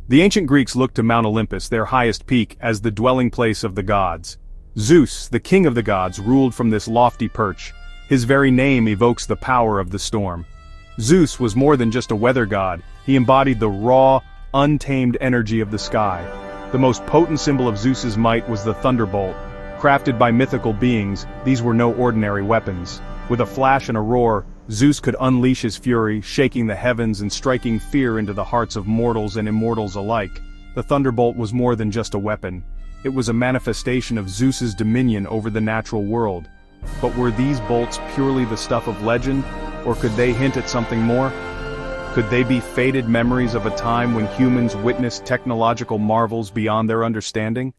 The ancient Greeks looked to Mount Olympus, their highest peak, as the dwelling place of the gods. Zeus, the king of the gods, ruled from this lofty perch. His very name evokes the power of the storm. Zeus was more than just a weather god, he embodied the raw, untamed energy of the sky. The most potent symbol of Zeus's might was the Thunderbolt. Crafted by mythical beings, these were no ordinary weapons. With a flash and a roar, Zeus could unleash his fury, shaking the heavens and striking fear into the hearts of mortals and immortals alike. The Thunderbolt was more than just a weapon. It was a manifestation of Zeus's dominion over the natural world. But were these bolts purely the stuff of legend, or could they hint at something more? Could they be faded memories of a time when humans witnessed technological marvels beyond their understanding?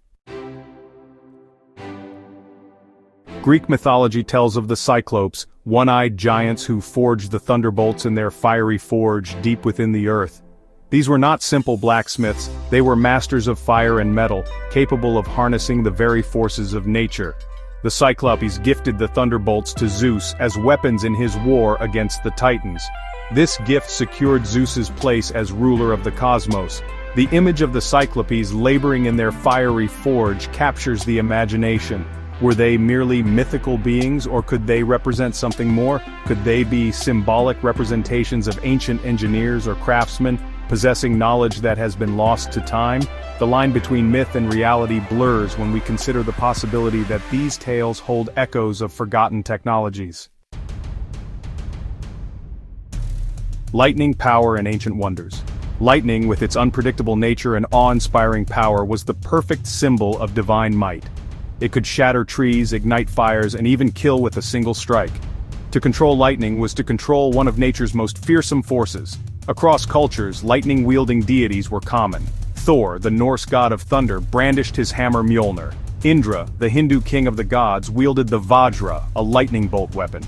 Greek mythology tells of the Cyclopes, one-eyed giants who forged the thunderbolts in their fiery forge deep within the earth. These were not simple blacksmiths, they were masters of fire and metal, capable of harnessing the very forces of nature. The Cyclopes gifted the thunderbolts to Zeus as weapons in his war against the Titans. This gift secured Zeus's place as ruler of the cosmos. The image of the Cyclopes laboring in their fiery forge captures the imagination. Were they merely mythical beings, or could they represent something more? Could they be symbolic representations of ancient engineers or craftsmen, possessing knowledge that has been lost to time? The line between myth and reality blurs when we consider the possibility that these tales hold echoes of forgotten technologies. Lightning, power, and ancient wonders. Lightning, with its unpredictable nature and awe-inspiring power, was the perfect symbol of divine might. It could shatter trees, ignite fires, and even kill with a single strike. To control lightning was to control one of nature's most fearsome forces. Across cultures, lightning-wielding deities were common. Thor, the Norse god of thunder, brandished his hammer Mjolnir. Indra, the Hindu king of the gods, wielded the Vajra, a lightning bolt weapon.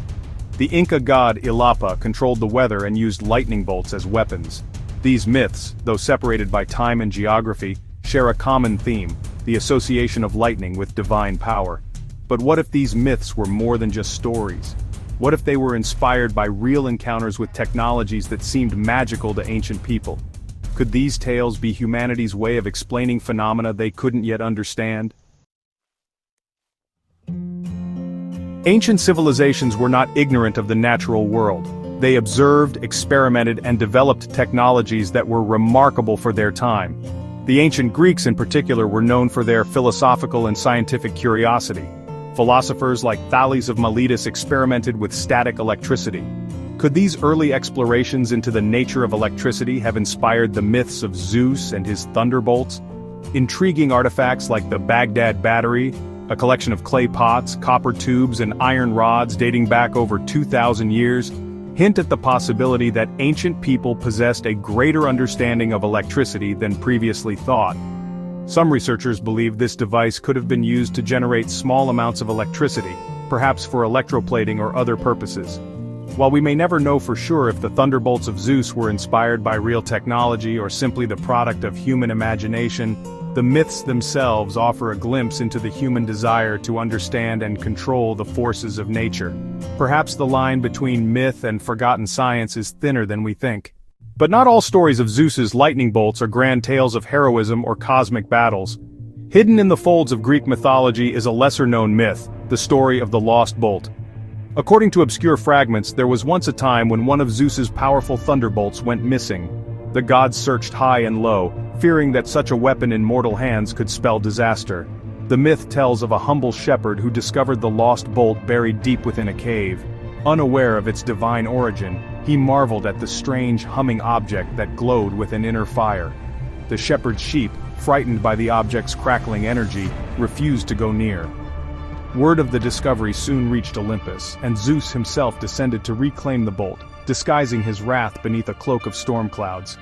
The Inca god Illapa controlled the weather and used lightning bolts as weapons. These myths, though separated by time and geography, share a common theme: the association of lightning with divine power. But what if these myths were more than just stories? What if they were inspired by real encounters with technologies that seemed magical to ancient people? Could these tales be humanity's way of explaining phenomena they couldn't yet understand? Ancient civilizations were not ignorant of the natural world. They observed, experimented, and developed technologies that were remarkable for their time. The ancient Greeks in particular were known for their philosophical and scientific curiosity. Philosophers like Thales of Miletus experimented with static electricity. Could these early explorations into the nature of electricity have inspired the myths of Zeus and his thunderbolts? Intriguing artifacts like the Baghdad Battery, a collection of clay pots, copper tubes, and iron rods dating back over 2,000 years, hint at the possibility that ancient people possessed a greater understanding of electricity than previously thought. Some researchers believe this device could have been used to generate small amounts of electricity, perhaps for electroplating or other purposes. While we may never know for sure if the thunderbolts of Zeus were inspired by real technology or simply the product of human imagination, the myths themselves offer a glimpse into the human desire to understand and control the forces of nature. Perhaps the line between myth and forgotten science is thinner than we think. But not all stories of Zeus's lightning bolts are grand tales of heroism or cosmic battles. Hidden in the folds of Greek mythology is a lesser-known myth, the story of the lost bolt. According to obscure fragments, there was once a time when one of Zeus's powerful thunderbolts went missing. The gods searched high and low, fearing that such a weapon in mortal hands could spell disaster. The myth tells of a humble shepherd who discovered the lost bolt buried deep within a cave. Unaware of its divine origin, he marveled at the strange humming object that glowed with an inner fire. The shepherd's sheep, frightened by the object's crackling energy, refused to go near. Word of the discovery soon reached Olympus, and Zeus himself descended to reclaim the bolt, disguising his wrath beneath a cloak of storm clouds.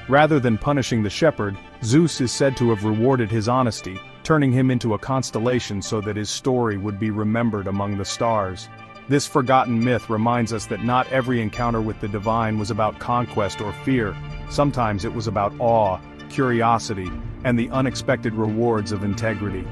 Rather than punishing the shepherd, Zeus is said to have rewarded his honesty, turning him into a constellation so that his story would be remembered among the stars. This forgotten myth reminds us that not every encounter with the divine was about conquest or fear. Sometimes it was about awe, curiosity, and the unexpected rewards of integrity.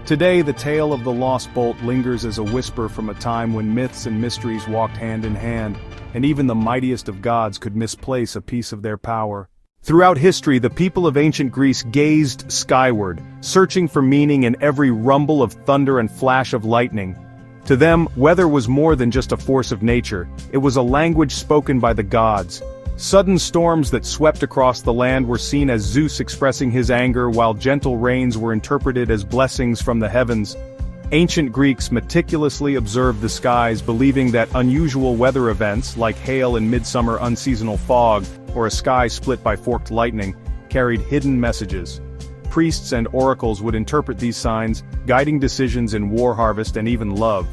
Today, the tale of the lost bolt lingers as a whisper from a time when myths and mysteries walked hand in hand, and even the mightiest of gods could misplace a piece of their power. Throughout history, the people of ancient Greece gazed skyward, searching for meaning in every rumble of thunder and flash of lightning. To them, weather was more than just a force of nature, it was a language spoken by the gods. Sudden storms that swept across the land were seen as Zeus expressing his anger, while gentle rains were interpreted as blessings from the heavens. Ancient Greeks meticulously observed the skies, believing that unusual weather events, like hail in midsummer unseasonal fog, or a sky split by forked lightning, carried hidden messages. Priests and oracles would interpret these signs, guiding decisions in war, harvest, and even love.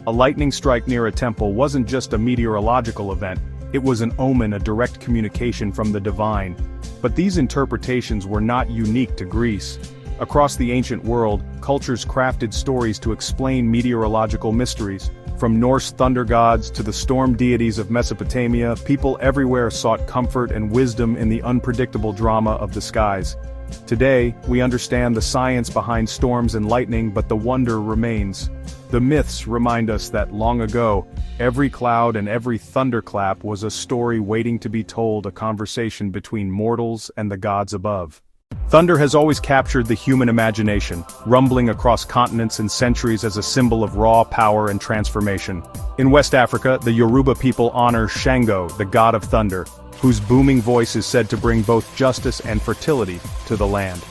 A lightning strike near a temple wasn't just a meteorological event, it was an omen, a direct communication from the divine. But these interpretations were not unique to Greece. Across the ancient world, cultures crafted stories to explain meteorological mysteries. From Norse thunder gods to the storm deities of Mesopotamia, people everywhere sought comfort and wisdom in the unpredictable drama of the skies. Today, we understand the science behind storms and lightning, but the wonder remains. The myths remind us that long ago, every cloud and every thunderclap was a story waiting to be told, a conversation between mortals and the gods above. Thunder has always captured the human imagination, rumbling across continents and centuries as a symbol of raw power and transformation. In West Africa, the Yoruba people honor Shango, the god of thunder, whose booming voice is said to bring both justice and fertility to the land.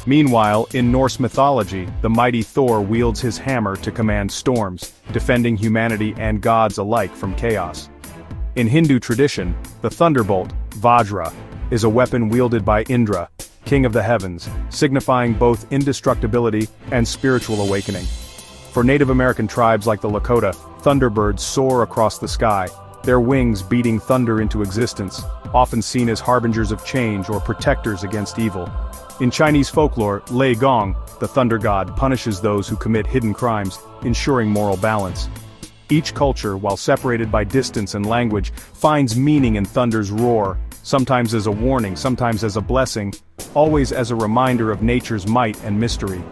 Meanwhile, in Norse mythology, the mighty Thor wields his hammer to command storms, defending humanity and gods alike from chaos. In Hindu tradition, the Thunderbolt, Vajra, is a weapon wielded by Indra, king of the heavens, signifying both indestructibility and spiritual awakening. For Native American tribes like the Lakota, thunderbirds soar across the sky, their wings beating thunder into existence, often seen as harbingers of change or protectors against evil. In Chinese folklore, Lei Gong, the thunder god, punishes those who commit hidden crimes, ensuring moral balance. Each culture, while separated by distance and language, finds meaning in thunder's roar, sometimes as a warning, sometimes as a blessing, always as a reminder of nature's might and mystery.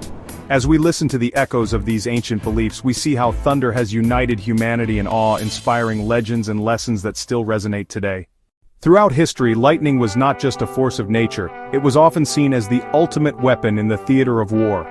As we listen to the echoes of these ancient beliefs, we see how thunder has united humanity in awe-inspiring legends and lessons that still resonate today. Throughout history, lightning was not just a force of nature, it was often seen as the ultimate weapon in the theater of war.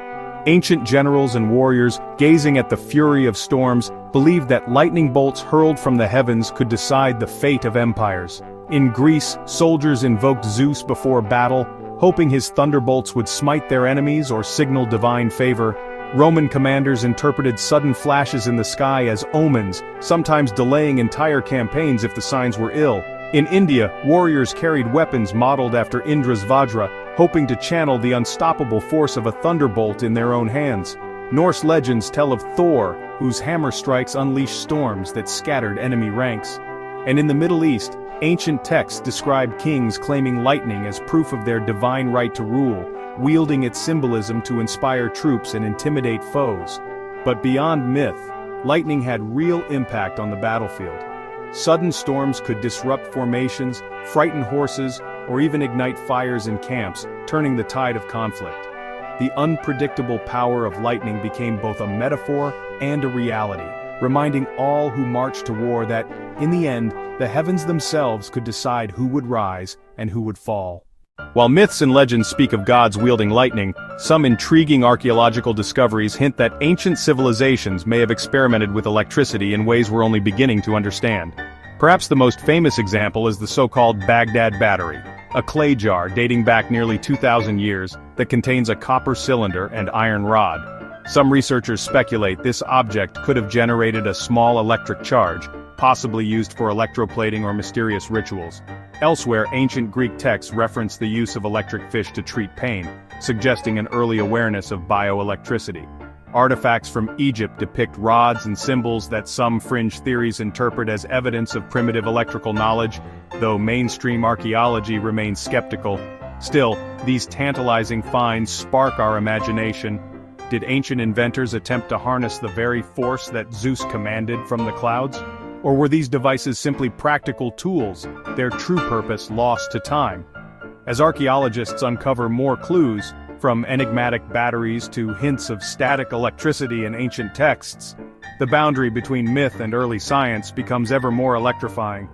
Ancient generals and warriors, gazing at the fury of storms, believed that lightning bolts hurled from the heavens could decide the fate of empires. In Greece, soldiers invoked Zeus before battle, hoping his thunderbolts would smite their enemies or signal divine favor. Roman commanders interpreted sudden flashes in the sky as omens, sometimes delaying entire campaigns if the signs were ill. In India, warriors carried weapons modeled after Indra's Vajra, hoping to channel the unstoppable force of a thunderbolt in their own hands. Norse legends tell of Thor, whose hammer strikes unleashed storms that scattered enemy ranks. And in the Middle East, ancient texts describe kings claiming lightning as proof of their divine right to rule, wielding its symbolism to inspire troops and intimidate foes. But beyond myth, lightning had real impact on the battlefield. Sudden storms could disrupt formations, frighten horses, or even ignite fires in camps, turning the tide of conflict. The unpredictable power of lightning became both a metaphor and a reality, reminding all who marched to war that, in the end, the heavens themselves could decide who would rise and who would fall. While myths and legends speak of gods wielding lightning, some intriguing archaeological discoveries hint that ancient civilizations may have experimented with electricity in ways we're only beginning to understand. Perhaps the most famous example is the so-called Baghdad Battery, a clay jar dating back nearly 2,000 years that contains a copper cylinder and iron rod. Some researchers speculate this object could have generated a small electric charge, possibly used for electroplating or mysterious rituals. Elsewhere, ancient Greek texts reference the use of electric fish to treat pain, suggesting an early awareness of bioelectricity. Artifacts from Egypt depict rods and symbols that some fringe theories interpret as evidence of primitive electrical knowledge, though mainstream archaeology remains skeptical. Still, these tantalizing finds spark our imagination. Did ancient inventors attempt to harness the very force that Zeus commanded from the clouds? Or were these devices simply practical tools, their true purpose lost to time? As archaeologists uncover more clues, from enigmatic batteries to hints of static electricity in ancient texts, the boundary between myth and early science becomes ever more electrifying.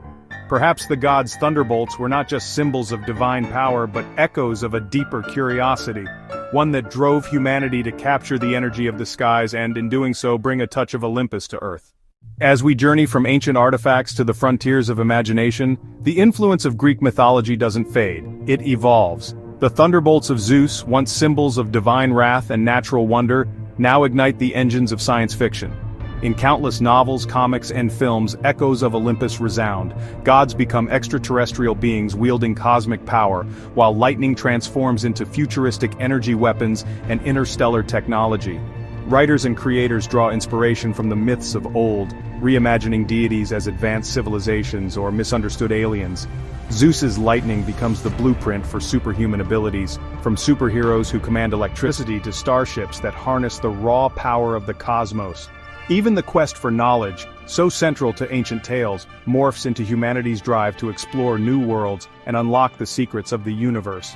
Perhaps the gods' thunderbolts were not just symbols of divine power but echoes of a deeper curiosity, one that drove humanity to capture the energy of the skies and, in doing so, bring a touch of Olympus to Earth. As we journey from ancient artifacts to the frontiers of imagination, the influence of Greek mythology doesn't fade, it evolves. The thunderbolts of Zeus, once symbols of divine wrath and natural wonder, now ignite the engines of science fiction. In countless novels, comics, and films, echoes of Olympus resound. Gods become extraterrestrial beings wielding cosmic power, while lightning transforms into futuristic energy weapons and interstellar technology. Writers and creators draw inspiration from the myths of old, reimagining deities as advanced civilizations or misunderstood aliens. Zeus's lightning becomes the blueprint for superhuman abilities, from superheroes who command electricity to starships that harness the raw power of the cosmos. Even the quest for knowledge, so central to ancient tales, morphs into humanity's drive to explore new worlds and unlock the secrets of the universe.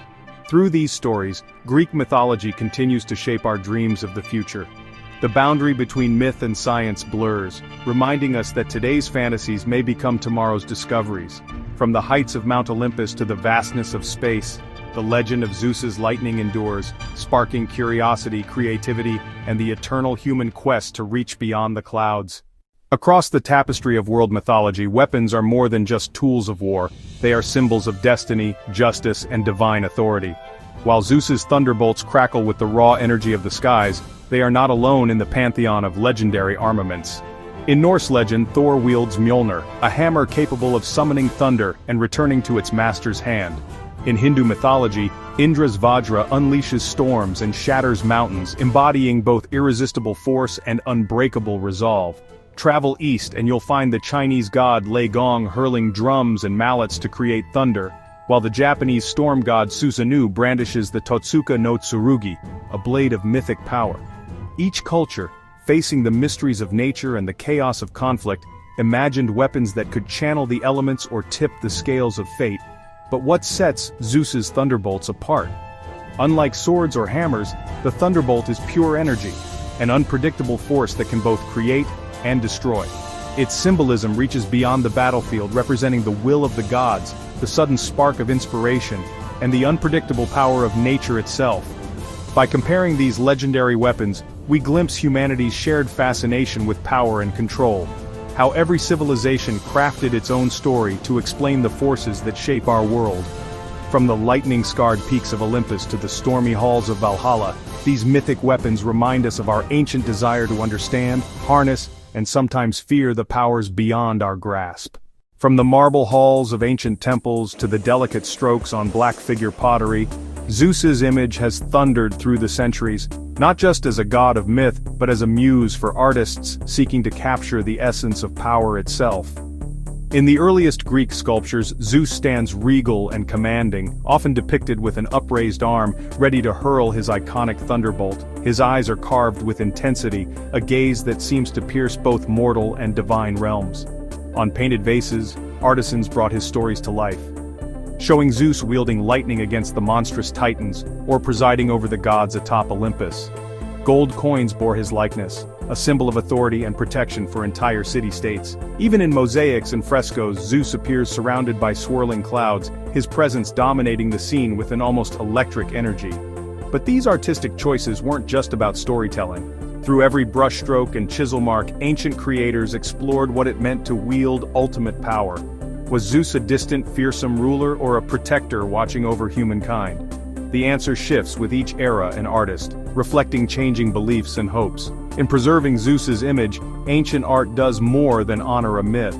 Through these stories, Greek mythology continues to shape our dreams of the future. The boundary between myth and science blurs, reminding us that today's fantasies may become tomorrow's discoveries. From the heights of Mount Olympus to the vastness of space, the legend of Zeus's lightning endures, sparking curiosity, creativity, and the eternal human quest to reach beyond the clouds. Across the tapestry of world mythology, weapons are more than just tools of war. They are symbols of destiny, justice, and divine authority. While Zeus's thunderbolts crackle with the raw energy of the skies, they are not alone in the pantheon of legendary armaments. In Norse legend, Thor wields Mjolnir, a hammer capable of summoning thunder and returning to its master's hand. In Hindu mythology, Indra's Vajra unleashes storms and shatters mountains, embodying both irresistible force and unbreakable resolve. Travel east and you'll find the Chinese god Lei Gong hurling drums and mallets to create thunder, while the Japanese storm god Susanoo brandishes the Totsuka no Tsurugi, a blade of mythic power. Each culture, facing the mysteries of nature and the chaos of conflict, imagined weapons that could channel the elements or tip the scales of fate. But what sets Zeus's thunderbolts apart? Unlike swords or hammers, the thunderbolt is pure energy, an unpredictable force that can both create and destroy. Its symbolism reaches beyond the battlefield, representing the will of the gods, the sudden spark of inspiration, and the unpredictable power of nature itself. By comparing these legendary weapons, we glimpse humanity's shared fascination with power and control. How every civilization crafted its own story to explain the forces that shape our world. From the lightning-scarred peaks of Olympus to the stormy halls of Valhalla, these mythic weapons remind us of our ancient desire to understand, harness, and sometimes fear the powers beyond our grasp. From the marble halls of ancient temples to the delicate strokes on black figure pottery, Zeus's image has thundered through the centuries, not just as a god of myth, but as a muse for artists seeking to capture the essence of power itself. In the earliest Greek sculptures, Zeus stands regal and commanding, often depicted with an upraised arm, ready to hurl his iconic thunderbolt. His eyes are carved with intensity, a gaze that seems to pierce both mortal and divine realms. On painted vases, artisans brought his stories to life, showing Zeus wielding lightning against the monstrous Titans, or presiding over the gods atop Olympus. Gold coins bore his likeness, a symbol of authority and protection for entire city-states. Even in mosaics and frescoes, Zeus appears surrounded by swirling clouds, his presence dominating the scene with an almost electric energy. But these artistic choices weren't just about storytelling. Through every brushstroke and chisel mark, ancient creators explored what it meant to wield ultimate power. Was Zeus a distant, fearsome ruler or a protector watching over humankind? The answer shifts with each era and artist, reflecting changing beliefs and hopes. In preserving Zeus's image, ancient art does more than honor a myth.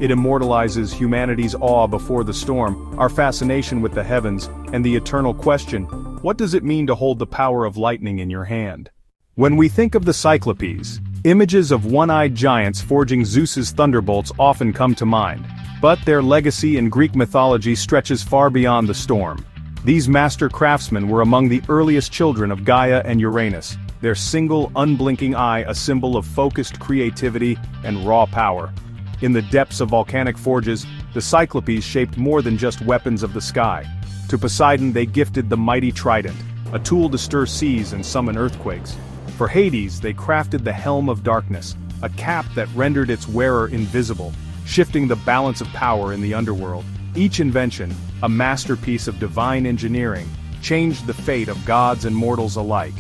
It immortalizes humanity's awe before the storm, our fascination with the heavens, and the eternal question, what does it mean to hold the power of lightning in your hand? When we think of the Cyclopes, images of one-eyed giants forging Zeus's thunderbolts often come to mind. But their legacy in Greek mythology stretches far beyond the storm. These master craftsmen were among the earliest children of Gaia and Uranus, their single, unblinking eye a symbol of focused creativity and raw power. In the depths of volcanic forges, the Cyclopes shaped more than just weapons of the sky. To Poseidon they gifted the mighty trident, a tool to stir seas and summon earthquakes. For Hades they crafted the Helm of Darkness, a cap that rendered its wearer invisible, shifting the balance of power in the underworld. Each invention, a masterpiece of divine engineering, changed the fate of gods and mortals alike.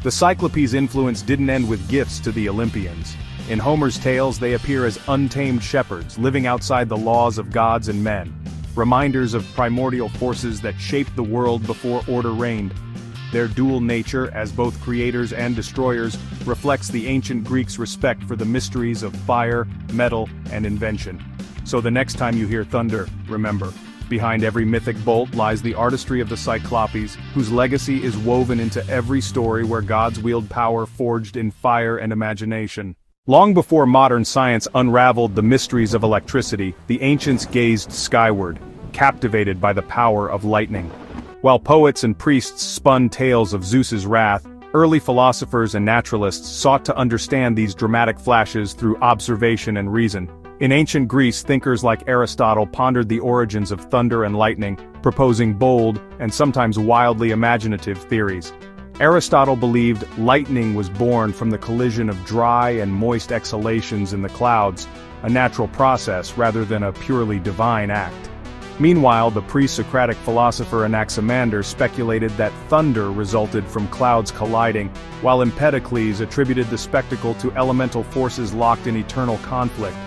The Cyclopes' influence didn't end with gifts to the Olympians. In Homer's tales they appear as untamed shepherds living outside the laws of gods and men, reminders of primordial forces that shaped the world before order reigned. Their dual nature, as both creators and destroyers, reflects the ancient Greeks' respect for the mysteries of fire, metal, and invention. So the next time you hear thunder, remember, behind every mythic bolt lies the artistry of the Cyclopes, whose legacy is woven into every story where gods wield power forged in fire and imagination. Long before modern science unraveled the mysteries of electricity, the ancients gazed skyward, captivated by the power of lightning. While poets and priests spun tales of Zeus's wrath, early philosophers and naturalists sought to understand these dramatic flashes through observation and reason. In ancient Greece, thinkers like Aristotle pondered the origins of thunder and lightning, proposing bold, and sometimes wildly imaginative theories. Aristotle believed lightning was born from the collision of dry and moist exhalations in the clouds, a natural process rather than a purely divine act. Meanwhile, the pre-Socratic philosopher Anaximander speculated that thunder resulted from clouds colliding, while Empedocles attributed the spectacle to elemental forces locked in eternal conflict.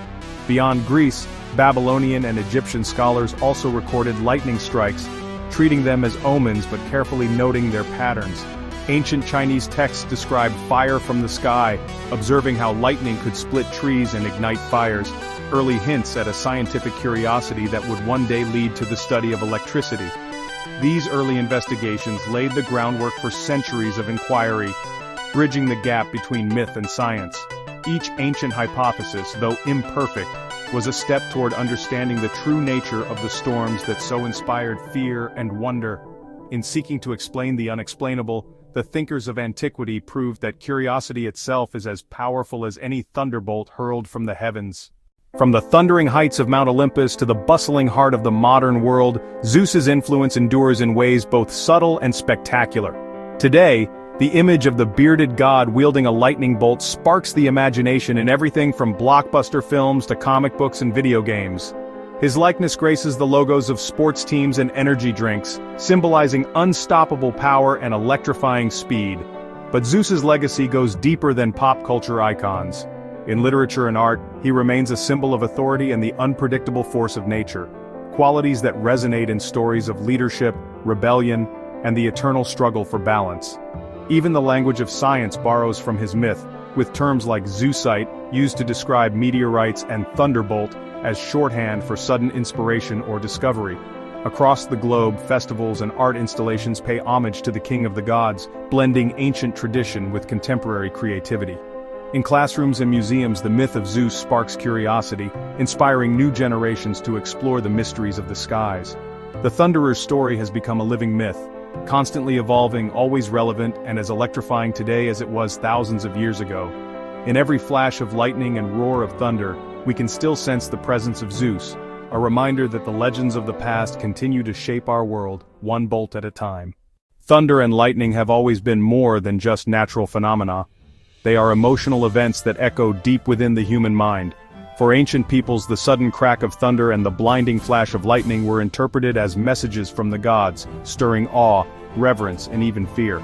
Beyond Greece, Babylonian and Egyptian scholars also recorded lightning strikes, treating them as omens but carefully noting their patterns. Ancient Chinese texts described fire from the sky, observing how lightning could split trees and ignite fires, early hints at a scientific curiosity that would one day lead to the study of electricity. These early investigations laid the groundwork for centuries of inquiry, bridging the gap between myth and science. Each ancient hypothesis, though imperfect, was a step toward understanding the true nature of the storms that so inspired fear and wonder. In seeking to explain the unexplainable, the thinkers of antiquity proved that curiosity itself is as powerful as any thunderbolt hurled from the heavens. From the thundering heights of Mount Olympus to the bustling heart of the modern world, Zeus's influence endures in ways both subtle and spectacular. Today, the image of the bearded god wielding a lightning bolt sparks the imagination in everything from blockbuster films to comic books and video games. His likeness graces the logos of sports teams and energy drinks, symbolizing unstoppable power and electrifying speed. But Zeus's legacy goes deeper than pop culture icons. In literature and art, he remains a symbol of authority and the unpredictable force of nature, qualities that resonate in stories of leadership, rebellion, and the eternal struggle for balance. Even the language of science borrows from his myth, with terms like Zeusite used to describe meteorites and Thunderbolt as shorthand for sudden inspiration or discovery. Across the globe, festivals and art installations pay homage to the king of the gods, blending ancient tradition with contemporary creativity. In classrooms and museums, the myth of Zeus sparks curiosity, inspiring new generations to explore the mysteries of the skies. The Thunderer's story has become a living myth, constantly evolving, always relevant, and as electrifying today as it was thousands of years ago. In every flash of lightning and roar of thunder, we can still sense the presence of Zeus, a reminder that the legends of the past continue to shape our world, one bolt at a time. Thunder and lightning have always been more than just natural phenomena. They are emotional events that echo deep within the human mind. For ancient peoples, the sudden crack of thunder and the blinding flash of lightning were interpreted as messages from the gods, stirring awe, reverence, and even fear.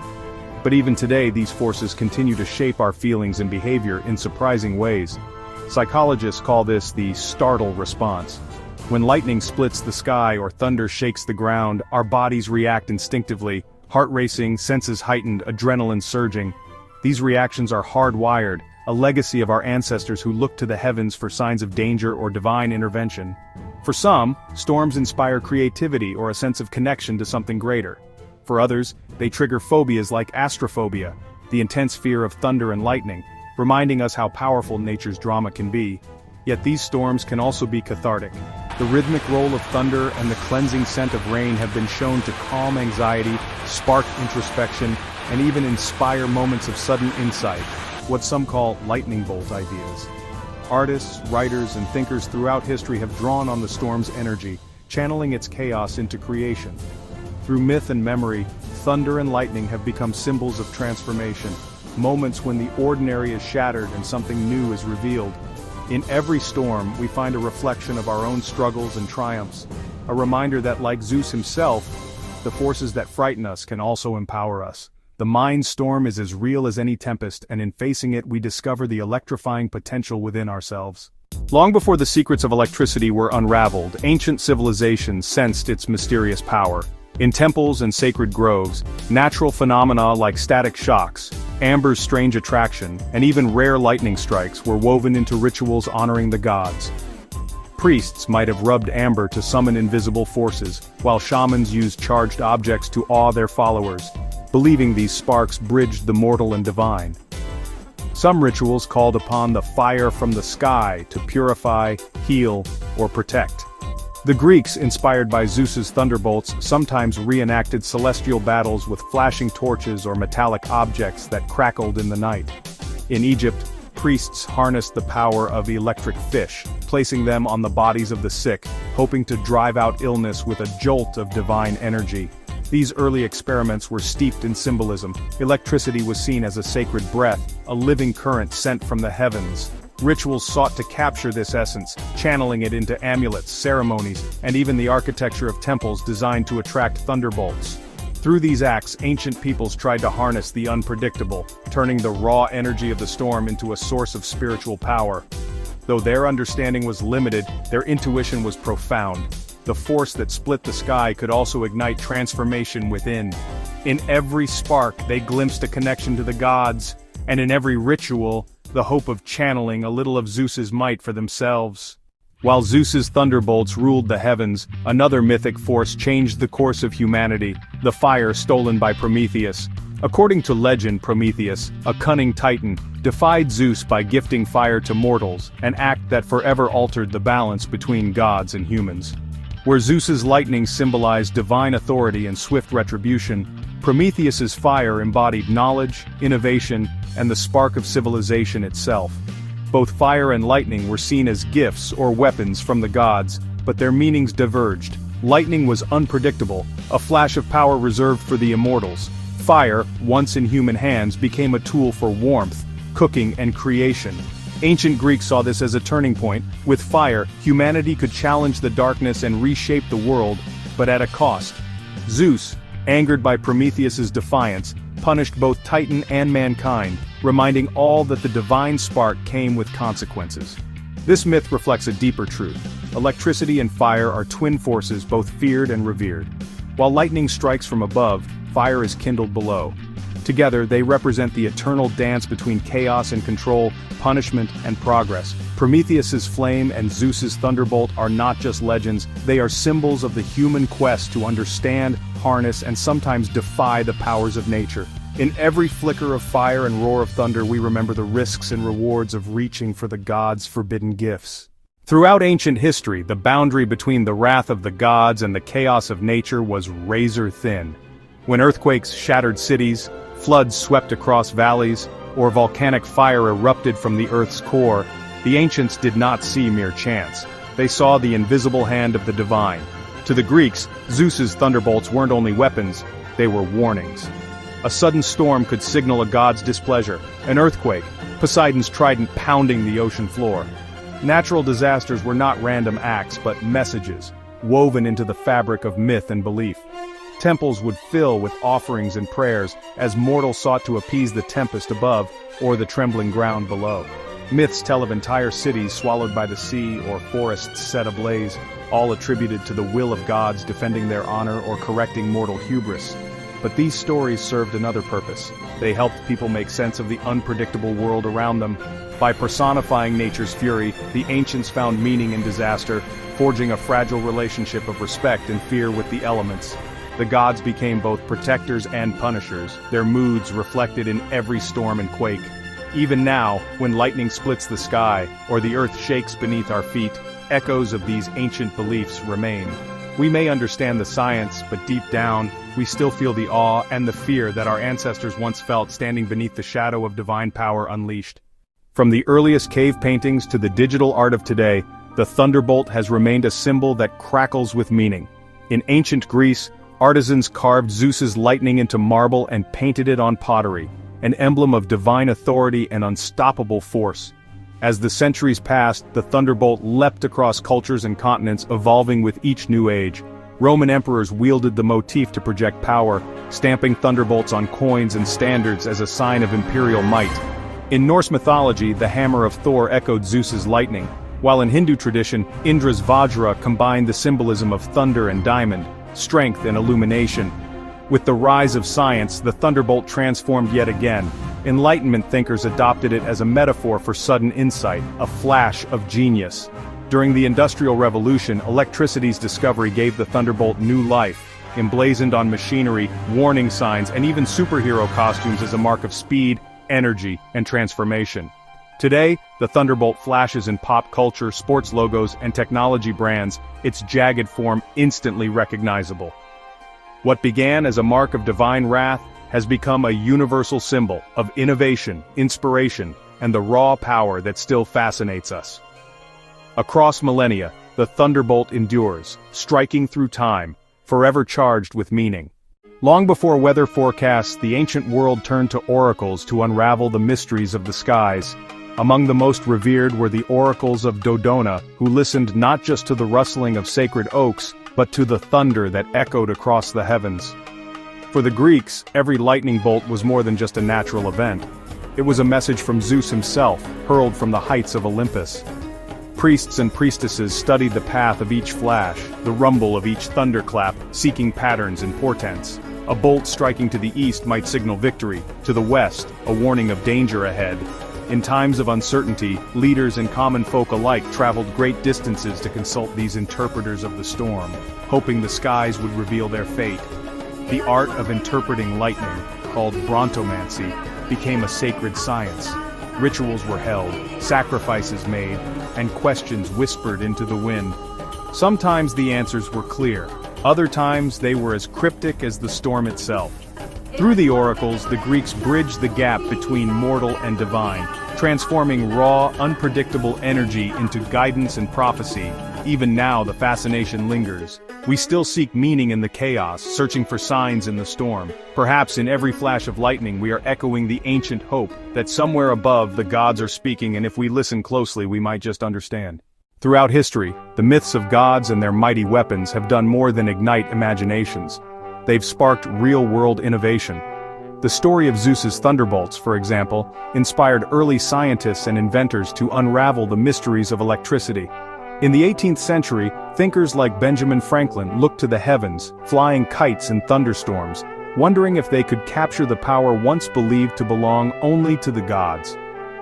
But even today, these forces continue to shape our feelings and behavior in surprising ways. Psychologists call this the startle response. When lightning splits the sky or thunder shakes the ground, our bodies react instinctively, heart racing, senses heightened, adrenaline surging. These reactions are hardwired, a legacy of our ancestors who looked to the heavens for signs of danger or divine intervention. For some, storms inspire creativity or a sense of connection to something greater. For others, they trigger phobias like astrophobia, the intense fear of thunder and lightning, reminding us how powerful nature's drama can be. Yet these storms can also be cathartic. The rhythmic roll of thunder and the cleansing scent of rain have been shown to calm anxiety, spark introspection, and even inspire moments of sudden insight, what some call lightning bolt ideas. Artists, writers, and thinkers throughout history have drawn on the storm's energy, channeling its chaos into creation. Through myth and memory, thunder and lightning have become symbols of transformation, moments when the ordinary is shattered and something new is revealed. In every storm, we find a reflection of our own struggles and triumphs, a reminder that, like Zeus himself, the forces that frighten us can also empower us. The mind storm is as real as any tempest, and in facing it we discover the electrifying potential within ourselves. Long before the secrets of electricity were unraveled, ancient civilizations sensed its mysterious power. In temples and sacred groves, natural phenomena like static shocks, amber's strange attraction, and even rare lightning strikes were woven into rituals honoring the gods. Priests might have rubbed amber to summon invisible forces, while shamans used charged objects to awe their followers, believing these sparks bridged the mortal and divine. Some rituals called upon the fire from the sky to purify, heal, or protect. The Greeks, inspired by Zeus's thunderbolts, sometimes reenacted celestial battles with flashing torches or metallic objects that crackled in the night. In Egypt, priests harnessed the power of electric fish, placing them on the bodies of the sick, hoping to drive out illness with a jolt of divine energy. These early experiments were steeped in symbolism. Electricity was seen as a sacred breath, a living current sent from the heavens. Rituals sought to capture this essence, channeling it into amulets, ceremonies, and even the architecture of temples designed to attract thunderbolts. Through these acts, ancient peoples tried to harness the unpredictable, turning the raw energy of the storm into a source of spiritual power. Though their understanding was limited, their intuition was profound. The force that split the sky could also ignite transformation within. In every spark, they glimpsed a connection to the gods, and in every ritual, the hope of channeling a little of Zeus's might for themselves. While Zeus's thunderbolts ruled the heavens, another mythic force changed the course of humanity, the fire stolen by Prometheus. According to legend, Prometheus, a cunning titan, defied Zeus by gifting fire to mortals, an act that forever altered the balance between gods and humans. Where Zeus's lightning symbolized divine authority and swift retribution, Prometheus's fire embodied knowledge, innovation, and the spark of civilization itself. Both fire and lightning were seen as gifts or weapons from the gods, but their meanings diverged. Lightning was unpredictable, a flash of power reserved for the immortals. Fire, once in human hands, became a tool for warmth, cooking, and creation. Ancient Greeks saw this as a turning point. With fire, humanity could challenge the darkness and reshape the world, but at a cost. Zeus, angered by Prometheus's defiance, punished both Titan and mankind, reminding all that the divine spark came with consequences. This myth reflects a deeper truth. Electricity and fire are twin forces both feared and revered. While lightning strikes from above, fire is kindled below. Together, they represent the eternal dance between chaos and control, punishment and progress. Prometheus's flame and Zeus's thunderbolt are not just legends, they are symbols of the human quest to understand, harness, and sometimes defy the powers of nature. In every flicker of fire and roar of thunder, we remember the risks and rewards of reaching for the gods' forbidden gifts. Throughout ancient history, the boundary between the wrath of the gods and the chaos of nature was razor thin. When earthquakes shattered cities, floods swept across valleys, or volcanic fire erupted from the Earth's core, the ancients did not see mere chance. They saw the invisible hand of the divine. To the Greeks, Zeus's thunderbolts weren't only weapons, they were warnings. A sudden storm could signal a god's displeasure, an earthquake, Poseidon's trident pounding the ocean floor. Natural disasters were not random acts but messages, woven into the fabric of myth and belief. Temples would fill with offerings and prayers as mortals sought to appease the tempest above or the trembling ground below. Myths tell of entire cities swallowed by the sea or forests set ablaze, all attributed to the will of gods defending their honor or correcting mortal hubris. But these stories served another purpose. They helped people make sense of the unpredictable world around them. By personifying nature's fury, the ancients found meaning in disaster, forging a fragile relationship of respect and fear with the elements. The gods became both protectors and punishers, their moods reflected in every storm and quake. Even now, when lightning splits the sky, or the earth shakes beneath our feet, echoes of these ancient beliefs remain. We may understand the science, but deep down, we still feel the awe and the fear that our ancestors once felt standing beneath the shadow of divine power unleashed. From the earliest cave paintings to the digital art of today, the thunderbolt has remained a symbol that crackles with meaning. In ancient Greece, artisans carved Zeus's lightning into marble and painted it on pottery, an emblem of divine authority and unstoppable force. As the centuries passed, the Thunderbolt leapt across cultures and continents, evolving with each new age. Roman emperors wielded the motif to project power, stamping thunderbolts on coins and standards as a sign of imperial might. In Norse mythology, the hammer of Thor echoed Zeus's lightning, while in Hindu tradition, Indra's Vajra combined the symbolism of thunder and diamond, strength and illumination. With the rise of science, the Thunderbolt transformed yet again. Enlightenment thinkers adopted it as a metaphor for sudden insight, a flash of genius. During the Industrial Revolution, electricity's discovery gave the Thunderbolt new life, emblazoned on machinery, warning signs, and even superhero costumes as a mark of speed, energy, and transformation. Today, the Thunderbolt flashes in pop culture, sports logos, and technology brands, its jagged form instantly recognizable. What began as a mark of divine wrath has become a universal symbol of innovation, inspiration, and the raw power that still fascinates us. Across millennia, the Thunderbolt endures, striking through time, forever charged with meaning. Long before weather forecasts, the ancient world turned to oracles to unravel the mysteries of the skies. Among the most revered were the oracles of Dodona, who listened not just to the rustling of sacred oaks, but to the thunder that echoed across the heavens. For the Greeks, every lightning bolt was more than just a natural event. It was a message from Zeus himself, hurled from the heights of Olympus. Priests and priestesses studied the path of each flash, the rumble of each thunderclap, seeking patterns and portents. A bolt striking to the east might signal victory, to the west, a warning of danger ahead. In times of uncertainty, leaders and common folk alike traveled great distances to consult these interpreters of the storm, hoping the skies would reveal their fate. The art of interpreting lightning, called brontomancy, became a sacred science. Rituals were held, sacrifices made, and questions whispered into the wind. Sometimes the answers were clear, other times they were as cryptic as the storm itself. Through the oracles, the Greeks bridged the gap between mortal and divine, transforming raw, unpredictable energy into guidance and prophecy. Even now, the fascination lingers. We still seek meaning in the chaos, searching for signs in the storm. Perhaps in every flash of lightning we are echoing the ancient hope that somewhere above the gods are speaking, and if we listen closely we might just understand. Throughout history, the myths of gods and their mighty weapons have done more than ignite imaginations. They've sparked real-world innovation. The story of Zeus's Thunderbolts, for example, inspired early scientists and inventors to unravel the mysteries of electricity. In the 18th century, thinkers like Benjamin Franklin looked to the heavens, flying kites in thunderstorms, wondering if they could capture the power once believed to belong only to the gods.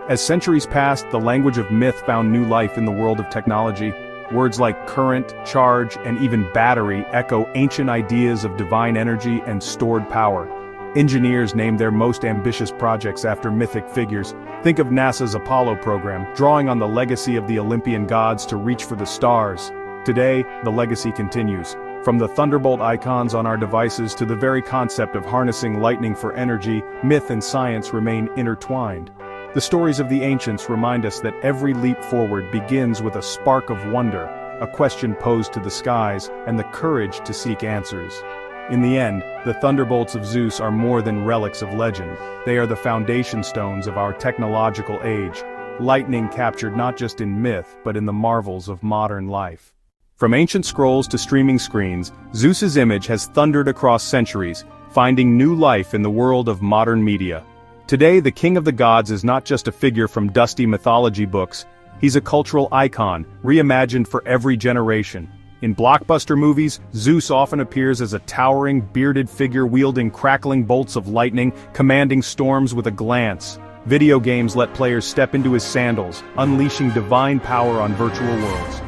As centuries passed, the language of myth found new life in the world of technology. Words like current, charge, and even battery echo ancient ideas of divine energy and stored power. Engineers named their most ambitious projects after mythic figures. Think of NASA's Apollo program, drawing on the legacy of the Olympian gods to reach for the stars. Today, the legacy continues. From the Thunderbolt icons on our devices to the very concept of harnessing lightning for energy, myth and science remain intertwined. The stories of the ancients remind us that every leap forward begins with a spark of wonder, a question posed to the skies, and the courage to seek answers. In the end, the Thunderbolts of Zeus are more than relics of legend. They are the foundation stones of our technological age, lightning captured not just in myth but in the marvels of modern life. From ancient scrolls to streaming screens, Zeus's image has thundered across centuries, finding new life in the world of modern media. Today, the King of the Gods is not just a figure from dusty mythology books, he's a cultural icon, reimagined for every generation. In blockbuster movies, Zeus often appears as a towering, bearded figure wielding crackling bolts of lightning, commanding storms with a glance. Video games let players step into his sandals, unleashing divine power on virtual worlds.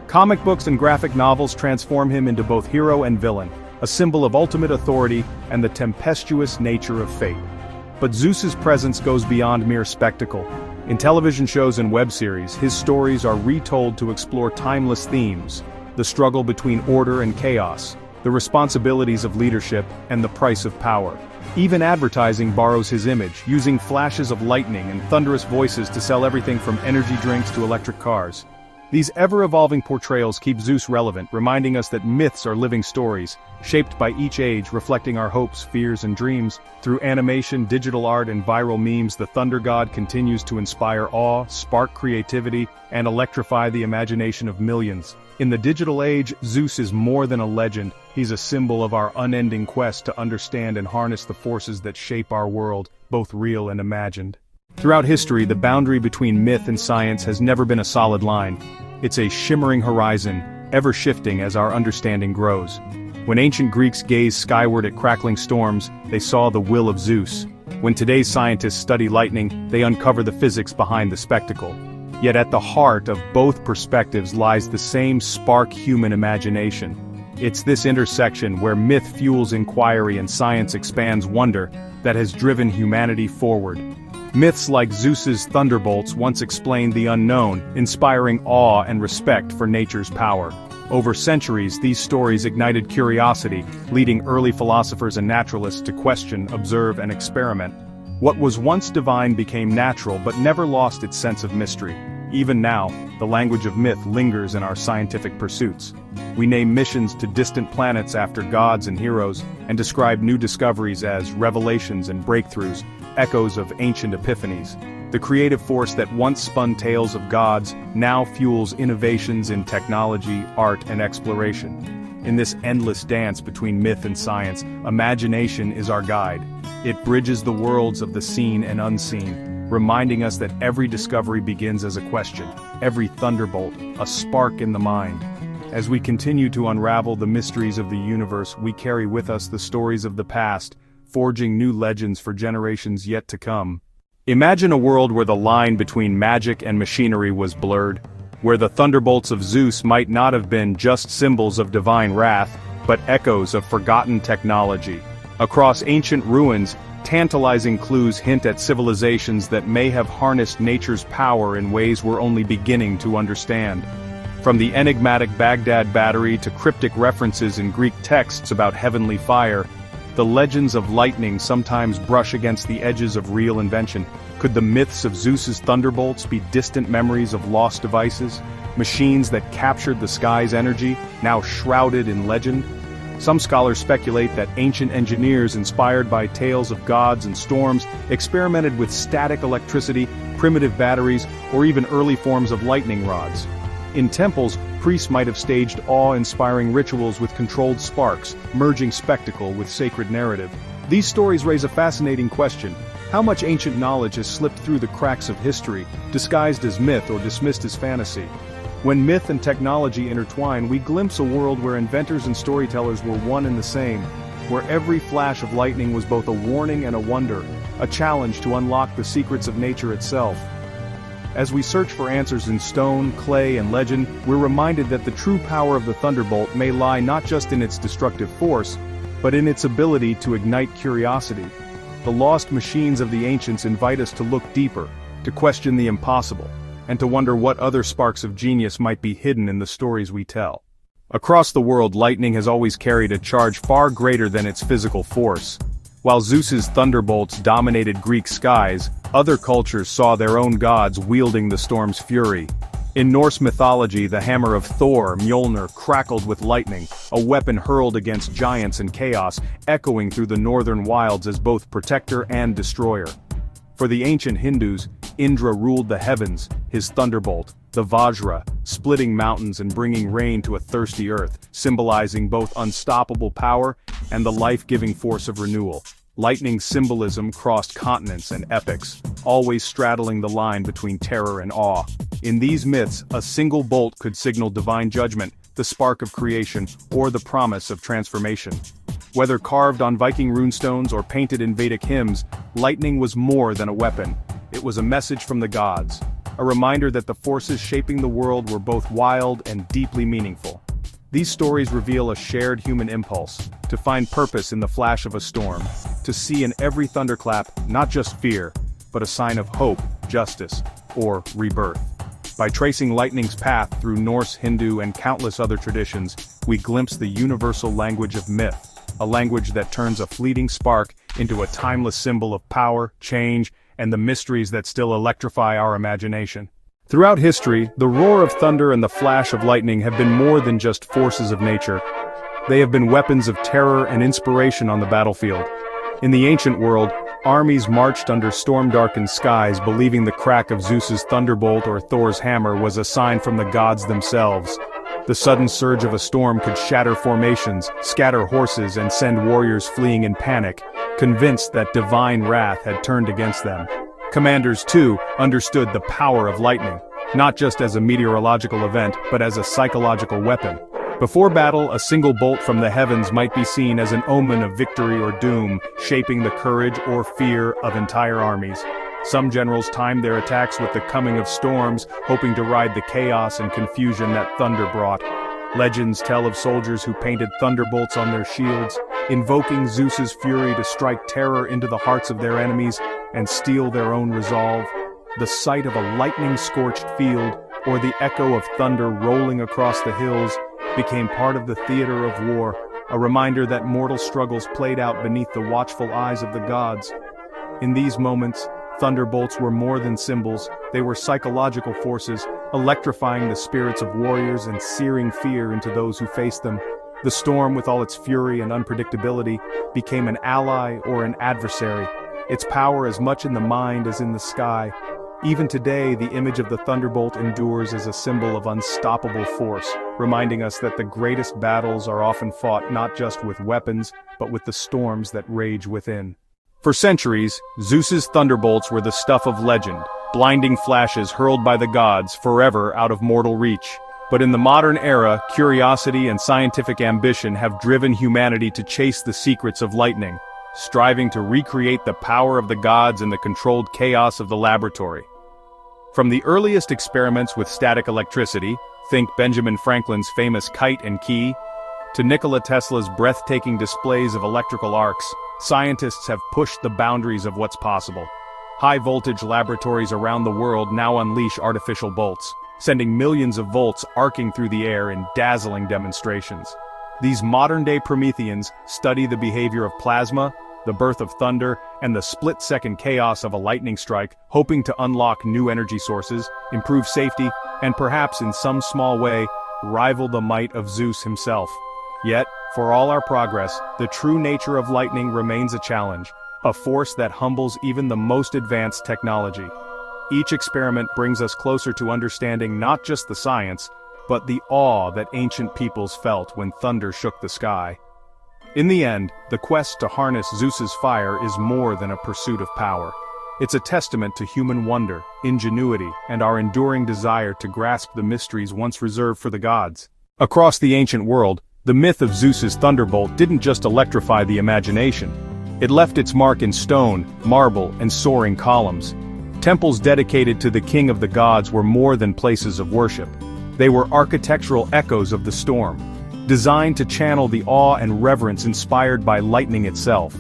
Comic books and graphic novels transform him into both hero and villain, a symbol of ultimate authority and the tempestuous nature of fate. But Zeus's presence goes beyond mere spectacle. In television shows and web series, his stories are retold to explore timeless themes: the struggle between order and chaos, the responsibilities of leadership, and the price of power. Even advertising borrows his image, using flashes of lightning and thunderous voices to sell everything from energy drinks to electric cars. These ever-evolving portrayals keep Zeus relevant, reminding us that myths are living stories, shaped by each age, reflecting our hopes, fears, and dreams. Through animation, digital art, and viral memes, the Thunder God continues to inspire awe, spark creativity, and electrify the imagination of millions. In the digital age, Zeus is more than a legend, he's a symbol of our unending quest to understand and harness the forces that shape our world, both real and imagined. Throughout history, the boundary between myth and science has never been a solid line. It's a shimmering horizon, ever shifting as our understanding grows. When ancient Greeks gazed skyward at crackling storms, they saw the will of Zeus. When today's scientists study lightning, they uncover the physics behind the spectacle. Yet at the heart of both perspectives lies the same spark human imagination. It's this intersection where myth fuels inquiry and science expands wonder that has driven humanity forward. Myths like Zeus's Thunderbolts once explained the unknown, inspiring awe and respect for nature's power. Over centuries, these stories ignited curiosity, leading early philosophers and naturalists to question, observe, and experiment. What was once divine became natural but never lost its sense of mystery. Even now, the language of myth lingers in our scientific pursuits. We name missions to distant planets after gods and heroes, and describe new discoveries as revelations and breakthroughs, echoes of ancient epiphanies. The creative force that once spun tales of gods now fuels innovations in technology, art, and exploration. In this endless dance between myth and science, imagination is our guide. It bridges the worlds of the seen and unseen, reminding us that every discovery begins as a question, every thunderbolt, a spark in the mind. As we continue to unravel the mysteries of the universe, we carry with us the stories of the past, forging new legends for generations yet to come. Imagine a world where the line between magic and machinery was blurred, where the thunderbolts of Zeus might not have been just symbols of divine wrath, but echoes of forgotten technology. Across ancient ruins, tantalizing clues hint at civilizations that may have harnessed nature's power in ways we're only beginning to understand. From the enigmatic Baghdad battery to cryptic references in Greek texts about heavenly fire, the legends of lightning sometimes brush against the edges of real invention. Could the myths of Zeus's thunderbolts be distant memories of lost devices? Machines that captured the sky's energy, now shrouded in legend? Some scholars speculate that ancient engineers inspired by tales of gods and storms experimented with static electricity, primitive batteries, or even early forms of lightning rods. In temples, priests might have staged awe-inspiring rituals with controlled sparks, merging spectacle with sacred narrative. These stories raise a fascinating question. How much ancient knowledge has slipped through the cracks of history, disguised as myth or dismissed as fantasy? When myth and technology intertwine, we glimpse a world where inventors and storytellers were one and the same, where every flash of lightning was both a warning and a wonder, a challenge to unlock the secrets of nature itself. As we search for answers in stone, clay, and legend, we're reminded that the true power of the Thunderbolt may lie not just in its destructive force, but in its ability to ignite curiosity. The lost machines of the ancients invite us to look deeper, to question the impossible, and to wonder what other sparks of genius might be hidden in the stories we tell. Across the world, lightning has always carried a charge far greater than its physical force. While Zeus's thunderbolts dominated Greek skies, other cultures saw their own gods wielding the storm's fury. In Norse mythology, the hammer of Thor, Mjolnir, crackled with lightning, a weapon hurled against giants and chaos, echoing through the northern wilds as both protector and destroyer. For the ancient Hindus, Indra ruled the heavens, his thunderbolt, the Vajra, splitting mountains and bringing rain to a thirsty earth, symbolizing both unstoppable power and the life-giving force of renewal. Lightning's symbolism crossed continents and epics, always straddling the line between terror and awe. In these myths, a single bolt could signal divine judgment, the spark of creation, or the promise of transformation. Whether carved on Viking runestones or painted in Vedic hymns, lightning was more than a weapon. It was a message from the gods, a reminder that the forces shaping the world were both wild and deeply meaningful. These stories reveal a shared human impulse, to find purpose in the flash of a storm, to see in every thunderclap not just fear, but a sign of hope, justice, or rebirth. By tracing lightning's path through Norse, Hindu, and countless other traditions, we glimpse the universal language of myth, a language that turns a fleeting spark into a timeless symbol of power, change, and the mysteries that still electrify our imagination. Throughout history, the roar of thunder and the flash of lightning have been more than just forces of nature. They have been weapons of terror and inspiration on the battlefield. In the ancient world, armies marched under storm-darkened skies, believing the crack of Zeus's thunderbolt or Thor's hammer was a sign from the gods themselves. The sudden surge of a storm could shatter formations, scatter horses, and send warriors fleeing in panic, convinced that divine wrath had turned against them. Commanders, too, understood the power of lightning, not just as a meteorological event, but as a psychological weapon. Before battle, a single bolt from the heavens might be seen as an omen of victory or doom, shaping the courage or fear of entire armies. Some generals timed their attacks with the coming of storms, hoping to ride the chaos and confusion that thunder brought. Legends tell of soldiers who painted thunderbolts on their shields, invoking Zeus's fury to strike terror into the hearts of their enemies and steal their own resolve. The sight of a lightning-scorched field, or the echo of thunder rolling across the hills, became part of the theater of war, a reminder that mortal struggles played out beneath the watchful eyes of the gods. In these moments, thunderbolts were more than symbols, they were psychological forces, electrifying the spirits of warriors and searing fear into those who faced them. The storm, with all its fury and unpredictability, became an ally or an adversary, its power as much in the mind as in the sky. Even today, the image of the thunderbolt endures as a symbol of unstoppable force, reminding us that the greatest battles are often fought not just with weapons, but with the storms that rage within. For centuries, Zeus's thunderbolts were the stuff of legend, blinding flashes hurled by the gods, forever out of mortal reach. But in the modern era, curiosity and scientific ambition have driven humanity to chase the secrets of lightning, striving to recreate the power of the gods in the controlled chaos of the laboratory. From the earliest experiments with static electricity, think Benjamin Franklin's famous kite and key, to Nikola Tesla's breathtaking displays of electrical arcs, scientists have pushed the boundaries of what's possible. High-voltage laboratories around the world now unleash artificial bolts, sending millions of volts arcing through the air in dazzling demonstrations. These modern-day Prometheans study the behavior of plasma, the birth of thunder, and the split-second chaos of a lightning strike, hoping to unlock new energy sources, improve safety, and perhaps in some small way, rival the might of Zeus himself. Yet, for all our progress, the true nature of lightning remains a challenge, a force that humbles even the most advanced technology. Each experiment brings us closer to understanding not just the science, but the awe that ancient peoples felt when thunder shook the sky. In the end, the quest to harness Zeus's fire is more than a pursuit of power. It's a testament to human wonder, ingenuity, and our enduring desire to grasp the mysteries once reserved for the gods. Across the ancient world, the myth of Zeus's thunderbolt didn't just electrify the imagination. It left its mark in stone, marble, and soaring columns. Temples dedicated to the king of the gods were more than places of worship. They were architectural echoes of the storm, designed to channel the awe and reverence inspired by lightning itself.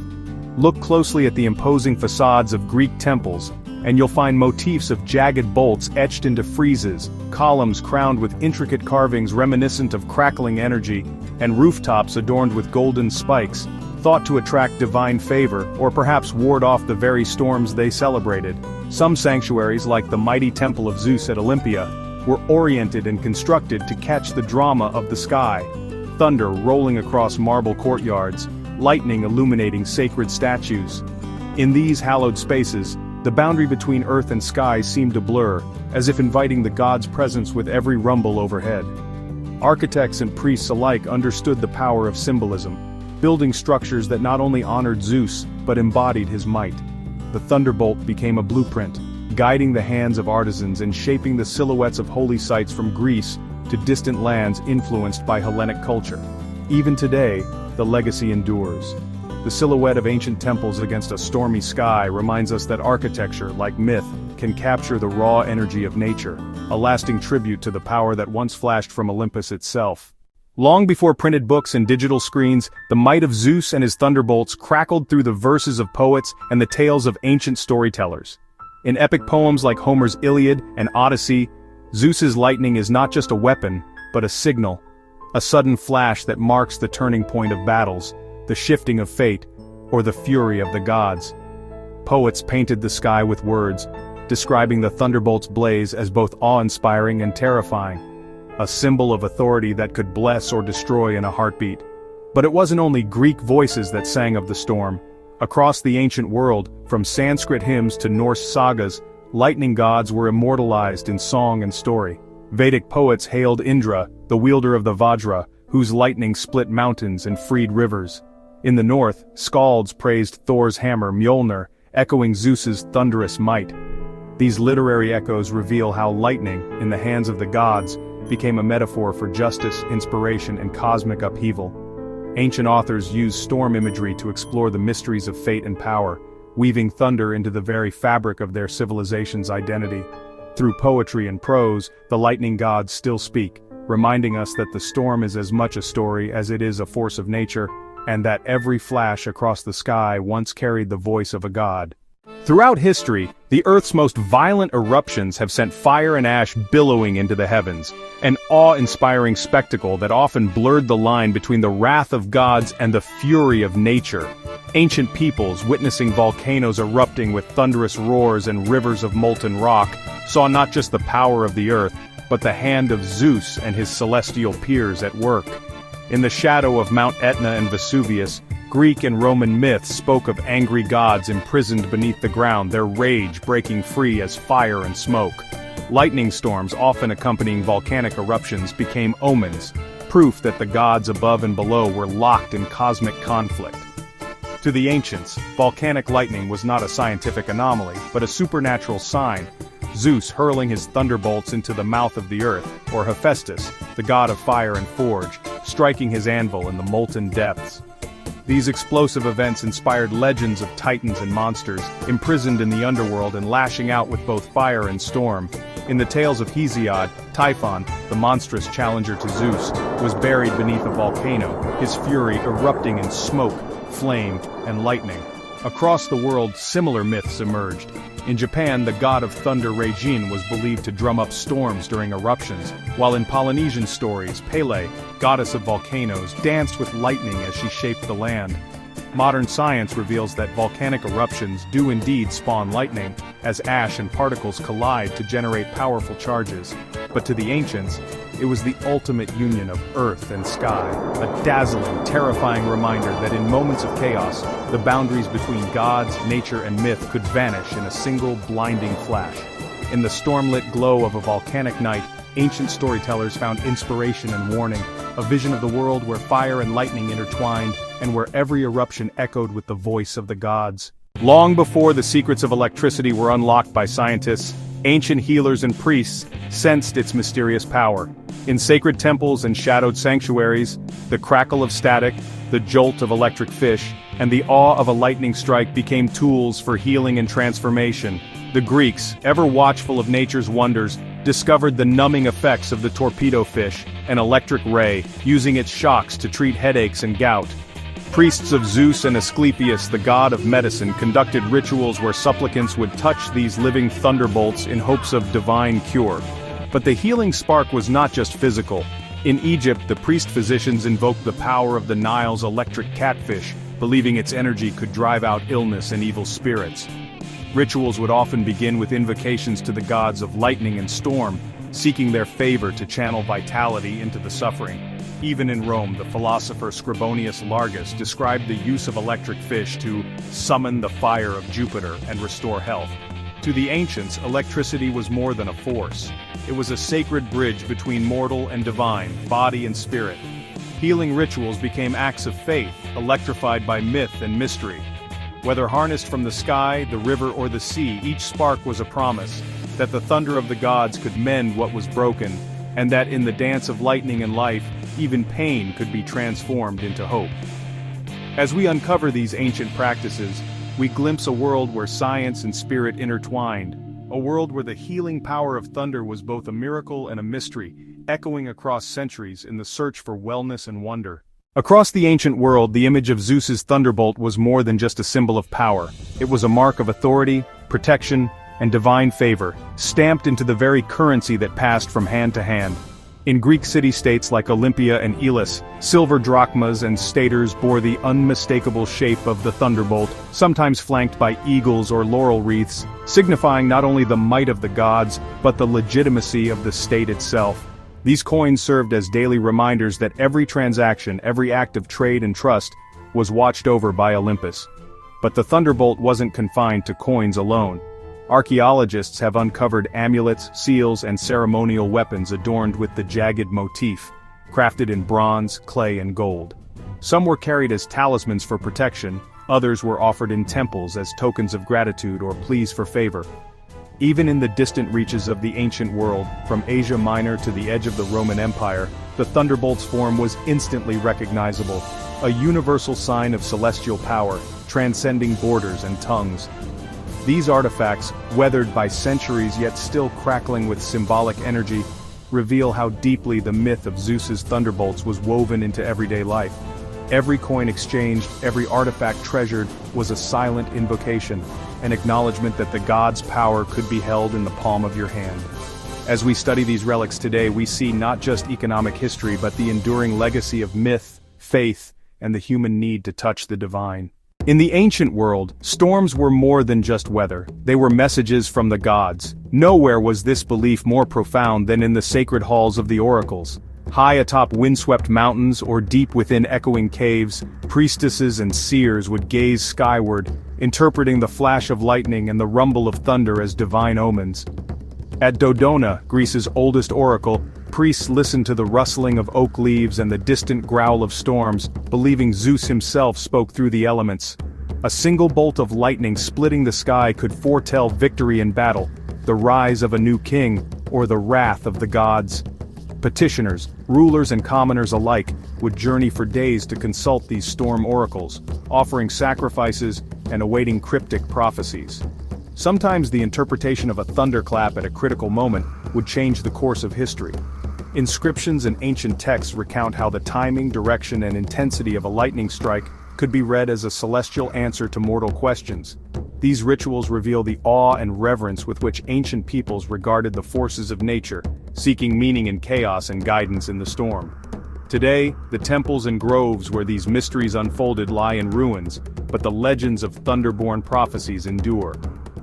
Look closely at the imposing facades of Greek temples, and you'll find motifs of jagged bolts etched into friezes, columns crowned with intricate carvings reminiscent of crackling energy, and rooftops adorned with golden spikes, thought to attract divine favor or perhaps ward off the very storms they celebrated. Some sanctuaries, like the mighty temple of Zeus at Olympia, were oriented and constructed to catch the drama of the sky. Thunder rolling across marble courtyards, lightning illuminating sacred statues. In these hallowed spaces, the boundary between earth and sky seemed to blur, as if inviting the gods' presence with every rumble overhead. Architects and priests alike understood the power of symbolism, building structures that not only honored Zeus, but embodied his might. The thunderbolt became a blueprint, guiding the hands of artisans and shaping the silhouettes of holy sites from Greece to distant lands influenced by Hellenic culture. Even today, the legacy endures. The silhouette of ancient temples against a stormy sky reminds us that architecture, like myth, can capture the raw energy of nature, a lasting tribute to the power that once flashed from Olympus itself. Long before printed books and digital screens, the might of Zeus and his thunderbolts crackled through the verses of poets and the tales of ancient storytellers. In epic poems like Homer's Iliad and Odyssey, Zeus's lightning is not just a weapon, but a signal, a sudden flash that marks the turning point of battles, the shifting of fate, or the fury of the gods. Poets painted the sky with words, describing the Thunderbolt's blaze as both awe-inspiring and terrifying. A symbol of authority that could bless or destroy in a heartbeat. But it wasn't only Greek voices that sang of the storm. Across the ancient world, from Sanskrit hymns to Norse sagas, lightning gods were immortalized in song and story. Vedic poets hailed Indra, the wielder of the Vajra, whose lightning split mountains and freed rivers. In the north, skalds praised Thor's hammer Mjolnir, echoing Zeus's thunderous might. These literary echoes reveal how lightning, in the hands of the gods, became a metaphor for justice, inspiration, and cosmic upheaval. Ancient authors used storm imagery to explore the mysteries of fate and power, weaving thunder into the very fabric of their civilization's identity. Through poetry and prose, the lightning gods still speak, reminding us that the storm is as much a story as it is a force of nature, and that every flash across the sky once carried the voice of a god. Throughout history, the Earth's most violent eruptions have sent fire and ash billowing into the heavens, an awe-inspiring spectacle that often blurred the line between the wrath of gods and the fury of nature. Ancient peoples, witnessing volcanoes erupting with thunderous roars and rivers of molten rock, saw not just the power of the earth, but the hand of Zeus and his celestial peers at work. In the shadow of Mount Etna and Vesuvius, Greek and Roman myths spoke of angry gods imprisoned beneath the ground, their rage breaking free as fire and smoke. Lightning storms, often accompanying volcanic eruptions, became omens, proof that the gods above and below were locked in cosmic conflict. To the ancients, volcanic lightning was not a scientific anomaly, but a supernatural sign. Zeus hurling his thunderbolts into the mouth of the earth, or Hephaestus, the god of fire and forge, striking his anvil in the molten depths. These explosive events inspired legends of titans and monsters, imprisoned in the underworld and lashing out with both fire and storm. In the tales of Hesiod, Typhon, the monstrous challenger to Zeus, was buried beneath a volcano, his fury erupting in smoke, flame, and lightning. Across the world, similar myths emerged. In Japan, the god of thunder Reijin was believed to drum up storms during eruptions, while in Polynesian stories, Pele, goddess of volcanoes, danced with lightning as she shaped the land. Modern science reveals that volcanic eruptions do indeed spawn lightning, as ash and particles collide to generate powerful charges. But to the ancients, it was the ultimate union of earth and sky, a dazzling, terrifying reminder that in moments of chaos, the boundaries between gods, nature, and myth could vanish in a single blinding flash. In the stormlit glow of a volcanic night, ancient storytellers found inspiration and warning, a vision of the world where fire and lightning intertwined, and where every eruption echoed with the voice of the gods. Long before the secrets of electricity were unlocked by scientists, ancient healers and priests sensed its mysterious power. In sacred temples and shadowed sanctuaries, the crackle of static, the jolt of electric fish, and the awe of a lightning strike became tools for healing and transformation. The Greeks, ever watchful of nature's wonders, discovered the numbing effects of the torpedo fish, an electric ray, using its shocks to treat headaches and gout. Priests of Zeus and Asclepius, the god of medicine, conducted rituals where supplicants would touch these living thunderbolts in hopes of divine cure. But the healing spark was not just physical. In Egypt, the priest-physicians invoked the power of the Nile's electric catfish, believing its energy could drive out illness and evil spirits. Rituals would often begin with invocations to the gods of lightning and storm, seeking their favor to channel vitality into the suffering. Even in Rome, the philosopher Scribonius Largus described the use of electric fish to summon the fire of Jupiter and restore health. To the ancients, electricity was more than a force. It was a sacred bridge between mortal and divine, body and spirit. Healing rituals became acts of faith, electrified by myth and mystery. Whether harnessed from the sky, the river, or the sea, each spark was a promise that the thunder of the gods could mend what was broken, and that in the dance of lightning and life, even pain could be transformed into hope. As we uncover these ancient practices, we glimpse a world where science and spirit intertwined, a world where the healing power of thunder was both a miracle and a mystery, echoing across centuries in the search for wellness and wonder. Across the ancient world, the image of Zeus's thunderbolt was more than just a symbol of power. It was a mark of authority, protection, and divine favor, stamped into the very currency that passed from hand to hand. In Greek city-states like Olympia and Elis, silver drachmas and staters bore the unmistakable shape of the thunderbolt, sometimes flanked by eagles or laurel wreaths, signifying not only the might of the gods, but the legitimacy of the state itself. These coins served as daily reminders that every transaction, every act of trade and trust, was watched over by Olympus. But the thunderbolt wasn't confined to coins alone. Archaeologists have uncovered amulets, seals, and ceremonial weapons adorned with the jagged motif, crafted in bronze, clay, and gold. Some were carried as talismans for protection, others were offered in temples as tokens of gratitude or pleas for favor. Even in the distant reaches of the ancient world, from Asia Minor to the edge of the Roman Empire, the thunderbolt's form was instantly recognizable, a universal sign of celestial power, transcending borders and tongues. These artifacts, weathered by centuries yet still crackling with symbolic energy, reveal how deeply the myth of Zeus's thunderbolts was woven into everyday life. Every coin exchanged, every artifact treasured, was a silent invocation, an acknowledgement that the god's power could be held in the palm of your hand. As we study these relics today, we see not just economic history but the enduring legacy of myth, faith, and the human need to touch the divine. In the ancient world, storms were more than just weather, they were messages from the gods. Nowhere was this belief more profound than in the sacred halls of the oracles. High atop windswept mountains or deep within echoing caves, priestesses and seers would gaze skyward, interpreting the flash of lightning and the rumble of thunder as divine omens. At Dodona, Greece's oldest oracle, priests listened to the rustling of oak leaves and the distant growl of storms, believing Zeus himself spoke through the elements. A single bolt of lightning splitting the sky could foretell victory in battle, the rise of a new king, or the wrath of the gods. Petitioners, rulers and commoners alike, would journey for days to consult these storm oracles, offering sacrifices and awaiting cryptic prophecies. Sometimes the interpretation of a thunderclap at a critical moment would change the course of history. Inscriptions and ancient texts recount how the timing, direction, and intensity of a lightning strike could be read as a celestial answer to mortal questions. These rituals reveal the awe and reverence with which ancient peoples regarded the forces of nature, seeking meaning in chaos and guidance in the storm. Today, the temples and groves where these mysteries unfolded lie in ruins, but the legends of thunderborn prophecies endure.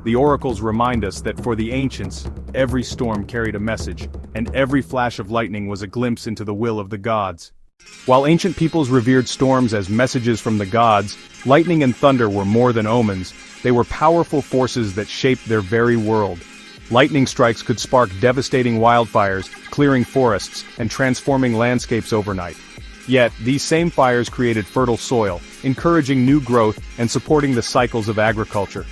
The oracles remind us that for the ancients, every storm carried a message, and every flash of lightning was a glimpse into the will of the gods. While ancient peoples revered storms as messages from the gods, lightning and thunder were more than omens, they were powerful forces that shaped their very world. Lightning strikes could spark devastating wildfires, clearing forests, and transforming landscapes overnight. Yet, these same fires created fertile soil, encouraging new growth and supporting the cycles of agriculture.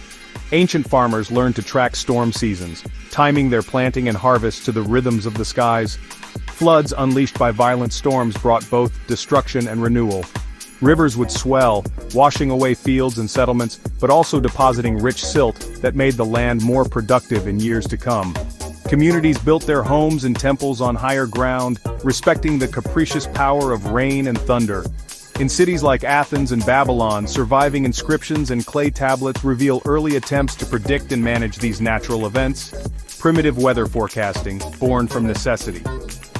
Ancient farmers learned to track storm seasons, timing their planting and harvest to the rhythms of the skies. Floods unleashed by violent storms brought both destruction and renewal. Rivers would swell, washing away fields and settlements, but also depositing rich silt that made the land more productive in years to come. Communities built their homes and temples on higher ground, respecting the capricious power of rain and thunder. In cities like Athens and Babylon, surviving inscriptions and clay tablets reveal early attempts to predict and manage these natural events. Primitive weather forecasting, born from necessity.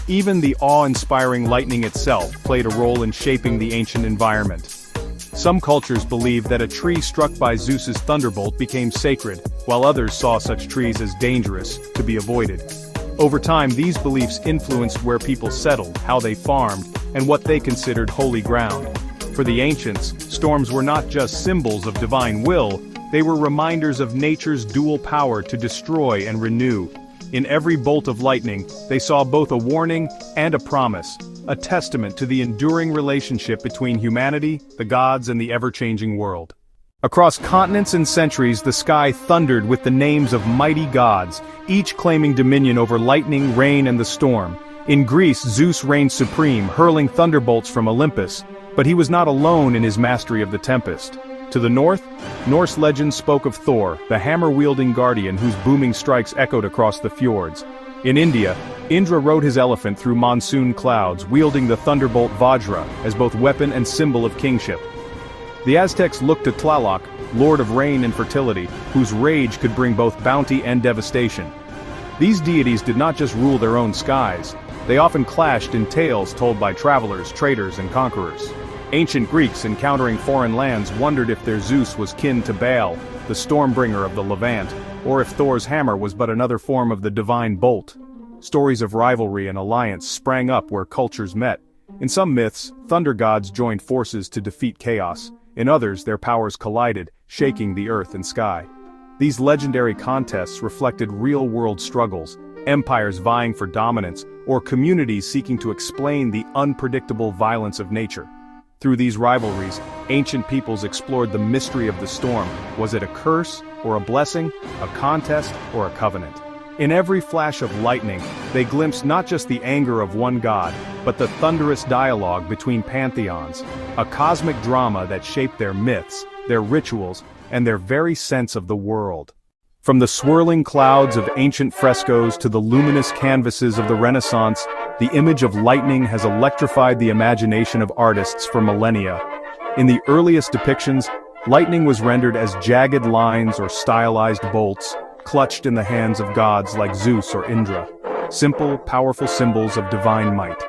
Even the awe-inspiring lightning itself played a role in shaping the ancient environment. Some cultures believed that a tree struck by Zeus's thunderbolt became sacred, while others saw such trees as dangerous, to be avoided. Over time, these beliefs influenced where people settled, how they farmed, and what they considered holy ground. For the ancients, storms were not just symbols of divine will, they were reminders of nature's dual power to destroy and renew. In every bolt of lightning, they saw both a warning and a promise, a testament to the enduring relationship between humanity, the gods, and the ever-changing world. Across continents and centuries, the sky thundered with the names of mighty gods, each claiming dominion over lightning, rain, and the storm. In Greece, Zeus reigned supreme, hurling thunderbolts from Olympus, but he was not alone in his mastery of the tempest. To the north, Norse legend spoke of Thor, the hammer-wielding guardian whose booming strikes echoed across the fjords. In India, Indra rode his elephant through monsoon clouds, wielding the thunderbolt Vajra as both weapon and symbol of kingship. The Aztecs looked to Tlaloc, lord of rain and fertility, whose rage could bring both bounty and devastation. These deities did not just rule their own skies, They often clashed in tales told by travelers, traders, and conquerors. Ancient Greeks encountering foreign lands wondered if their Zeus was kin to Baal, the stormbringer of the Levant, or if Thor's hammer was but another form of the divine bolt. Stories of rivalry and alliance sprang up where cultures met. In some myths, thunder gods joined forces to defeat chaos. In others, their powers collided, shaking the earth and sky. These legendary contests reflected real-world struggles, empires vying for dominance, or communities seeking to explain the unpredictable violence of nature. Through these rivalries, ancient peoples explored the mystery of the storm. Was it a curse, or a blessing, a contest, or a covenant? In every flash of lightning, they glimpsed not just the anger of one god, but the thunderous dialogue between pantheons, a cosmic drama that shaped their myths, their rituals, and their very sense of the world. From the swirling clouds of ancient frescoes to the luminous canvases of the Renaissance, the image of lightning has electrified the imagination of artists for millennia. In the earliest depictions, lightning was rendered as jagged lines or stylized bolts, clutched in the hands of gods like Zeus or Indra. Simple, powerful symbols of divine might.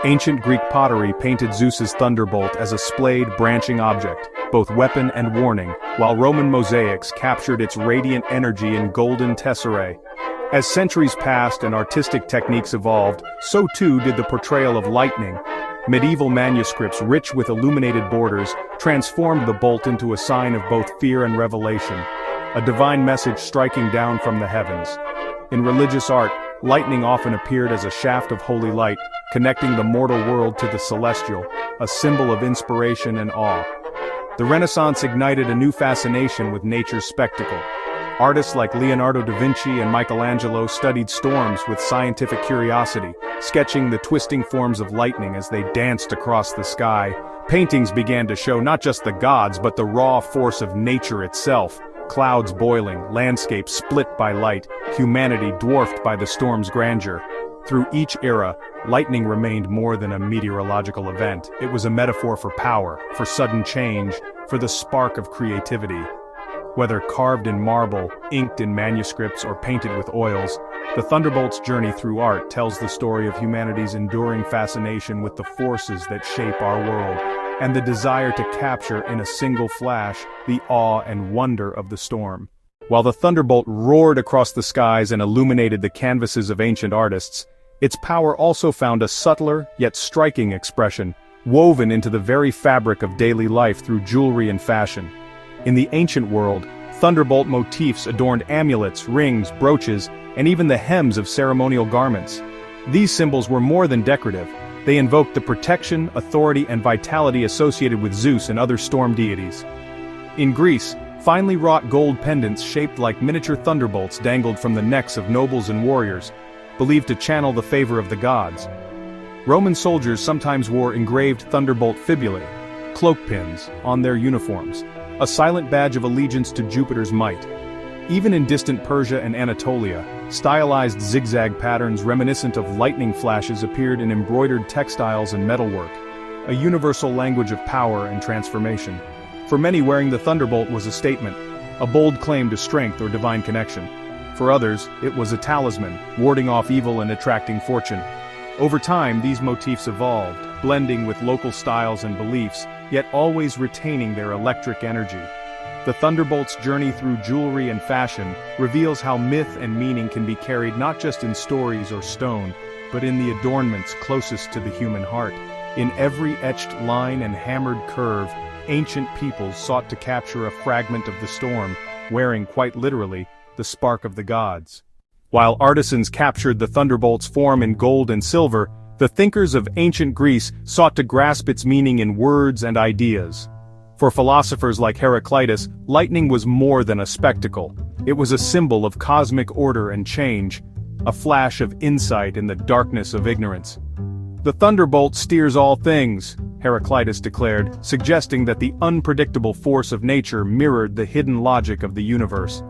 Ancient Greek pottery painted Zeus's thunderbolt as a splayed, branching object, both weapon and warning, while Roman mosaics captured its radiant energy in golden tesserae. As centuries passed and artistic techniques evolved, so too did the portrayal of lightning. Medieval manuscripts rich with illuminated borders transformed the bolt into a sign of both fear and revelation, a divine message striking down from the heavens. In religious art, lightning often appeared as a shaft of holy light, connecting the mortal world to the celestial, a symbol of inspiration and awe. The Renaissance ignited a new fascination with nature's spectacle. Artists like Leonardo da Vinci and Michelangelo studied storms with scientific curiosity, sketching the twisting forms of lightning as they danced across the sky. Paintings began to show not just the gods but the raw force of nature itself. Clouds boiling, landscapes split by light, humanity dwarfed by the storm's grandeur. Through each era, lightning remained more than a meteorological event. It was a metaphor for power, for sudden change, for the spark of creativity. Whether carved in marble, inked in manuscripts, or painted with oils, the Thunderbolt's journey through art tells the story of humanity's enduring fascination with the forces that shape our world, and the desire to capture in a single flash the awe and wonder of the storm. While the Thunderbolt roared across the skies and illuminated the canvases of ancient artists, its power also found a subtler, yet striking expression, woven into the very fabric of daily life through jewelry and fashion. In the ancient world, Thunderbolt motifs adorned amulets, rings, brooches, and even the hems of ceremonial garments. These symbols were more than decorative. They invoked the protection, authority, and vitality associated with Zeus and other storm deities. In Greece, finely wrought gold pendants shaped like miniature thunderbolts dangled from the necks of nobles and warriors, believed to channel the favor of the gods. Roman soldiers sometimes wore engraved thunderbolt fibulae, cloak pins, on their uniforms, a silent badge of allegiance to Jupiter's might. Even in distant Persia and Anatolia, stylized zigzag patterns reminiscent of lightning flashes appeared in embroidered textiles and metalwork, a universal language of power and transformation. For many, wearing the thunderbolt was a statement, a bold claim to strength or divine connection. For others, it was a talisman, warding off evil and attracting fortune. Over time, these motifs evolved, blending with local styles and beliefs, yet always retaining their electric energy. The Thunderbolt's journey through jewelry and fashion reveals how myth and meaning can be carried not just in stories or stone, but in the adornments closest to the human heart. In every etched line and hammered curve, ancient peoples sought to capture a fragment of the storm, wearing, quite literally, the spark of the gods. While artisans captured the Thunderbolt's form in gold and silver, the thinkers of ancient Greece sought to grasp its meaning in words and ideas. For philosophers like Heraclitus, lightning was more than a spectacle. It was a symbol of cosmic order and change, a flash of insight in the darkness of ignorance. "The thunderbolt steers all things," Heraclitus declared, suggesting that the unpredictable force of nature mirrored the hidden logic of the universe.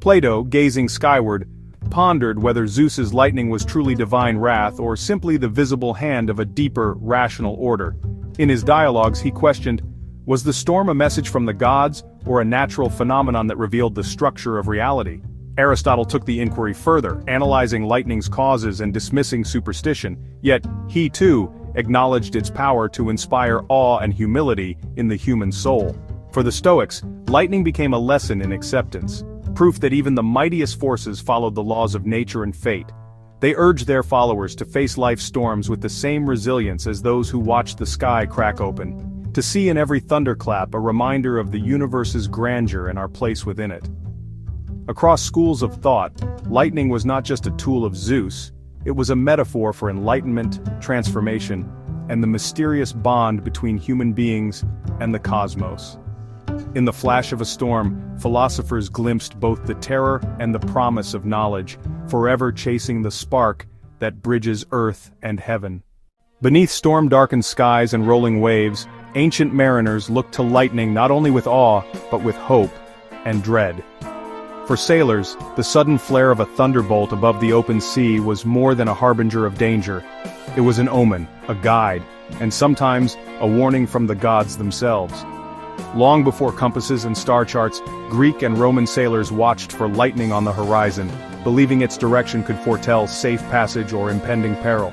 Plato, gazing skyward, pondered whether Zeus's lightning was truly divine wrath or simply the visible hand of a deeper, rational order. In his dialogues he questioned, was the storm a message from the gods, or a natural phenomenon that revealed the structure of reality? Aristotle took the inquiry further, analyzing lightning's causes and dismissing superstition, yet he too acknowledged its power to inspire awe and humility in the human soul. For the Stoics, lightning became a lesson in acceptance, proof that even the mightiest forces followed the laws of nature and fate. They urged their followers to face life's storms with the same resilience as those who watched the sky crack open, to see in every thunderclap a reminder of the universe's grandeur and our place within it. Across schools of thought, lightning was not just a tool of Zeus, it was a metaphor for enlightenment, transformation, and the mysterious bond between human beings and the cosmos. In the flash of a storm, philosophers glimpsed both the terror and the promise of knowledge, forever chasing the spark that bridges earth and heaven. Beneath storm-darkened skies and rolling waves, ancient mariners looked to lightning not only with awe, but with hope and dread. For sailors, the sudden flare of a thunderbolt above the open sea was more than a harbinger of danger. It was an omen, a guide, and sometimes a warning from the gods themselves. Long before compasses and star charts, Greek and Roman sailors watched for lightning on the horizon, believing its direction could foretell safe passage or impending peril.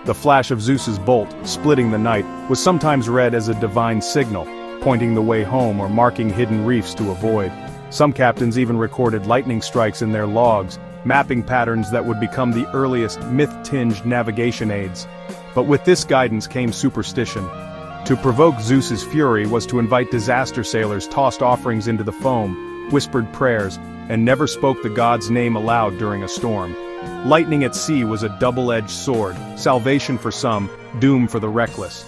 The flash of Zeus's bolt, splitting the night, was sometimes read as a divine signal, pointing the way home or marking hidden reefs to avoid. Some captains even recorded lightning strikes in their logs, mapping patterns that would become the earliest myth-tinged navigation aids. But with this guidance came superstition. To provoke Zeus's fury was to invite disaster sailors tossed offerings into the foam, whispered prayers, and never spoke the god's name aloud during a storm. Lightning at sea was a double-edged sword, salvation for some, doom for the reckless.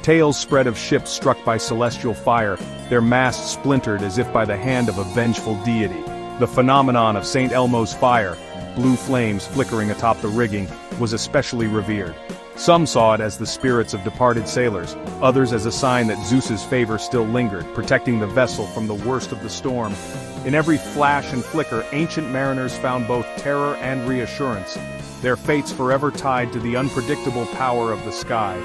Tales spread of ships struck by celestial fire, their masts splintered as if by the hand of a vengeful deity. The phenomenon of St. Elmo's fire, blue flames flickering atop the rigging, was especially revered. Some saw it as the spirits of departed sailors, others as a sign that Zeus's favor still lingered, protecting the vessel from the worst of the storm. In every flash and flicker, ancient mariners found both terror and reassurance, their fates forever tied to the unpredictable power of the sky.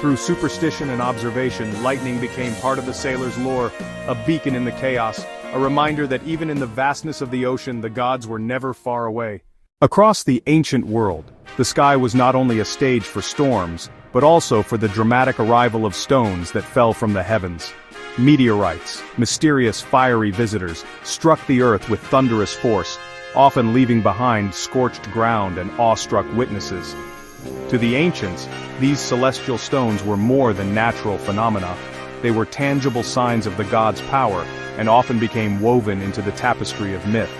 Through superstition and observation, lightning became part of the sailor's lore, a beacon in the chaos, a reminder that even in the vastness of the ocean, the gods were never far away. Across the ancient world, the sky was not only a stage for storms, but also for the dramatic arrival of stones that fell from the heavens. Meteorites, mysterious fiery visitors, struck the earth with thunderous force, often leaving behind scorched ground and awestruck witnesses. To the ancients, these celestial stones were more than natural phenomena. They were tangible signs of the gods' power, and often became woven into the tapestry of myth.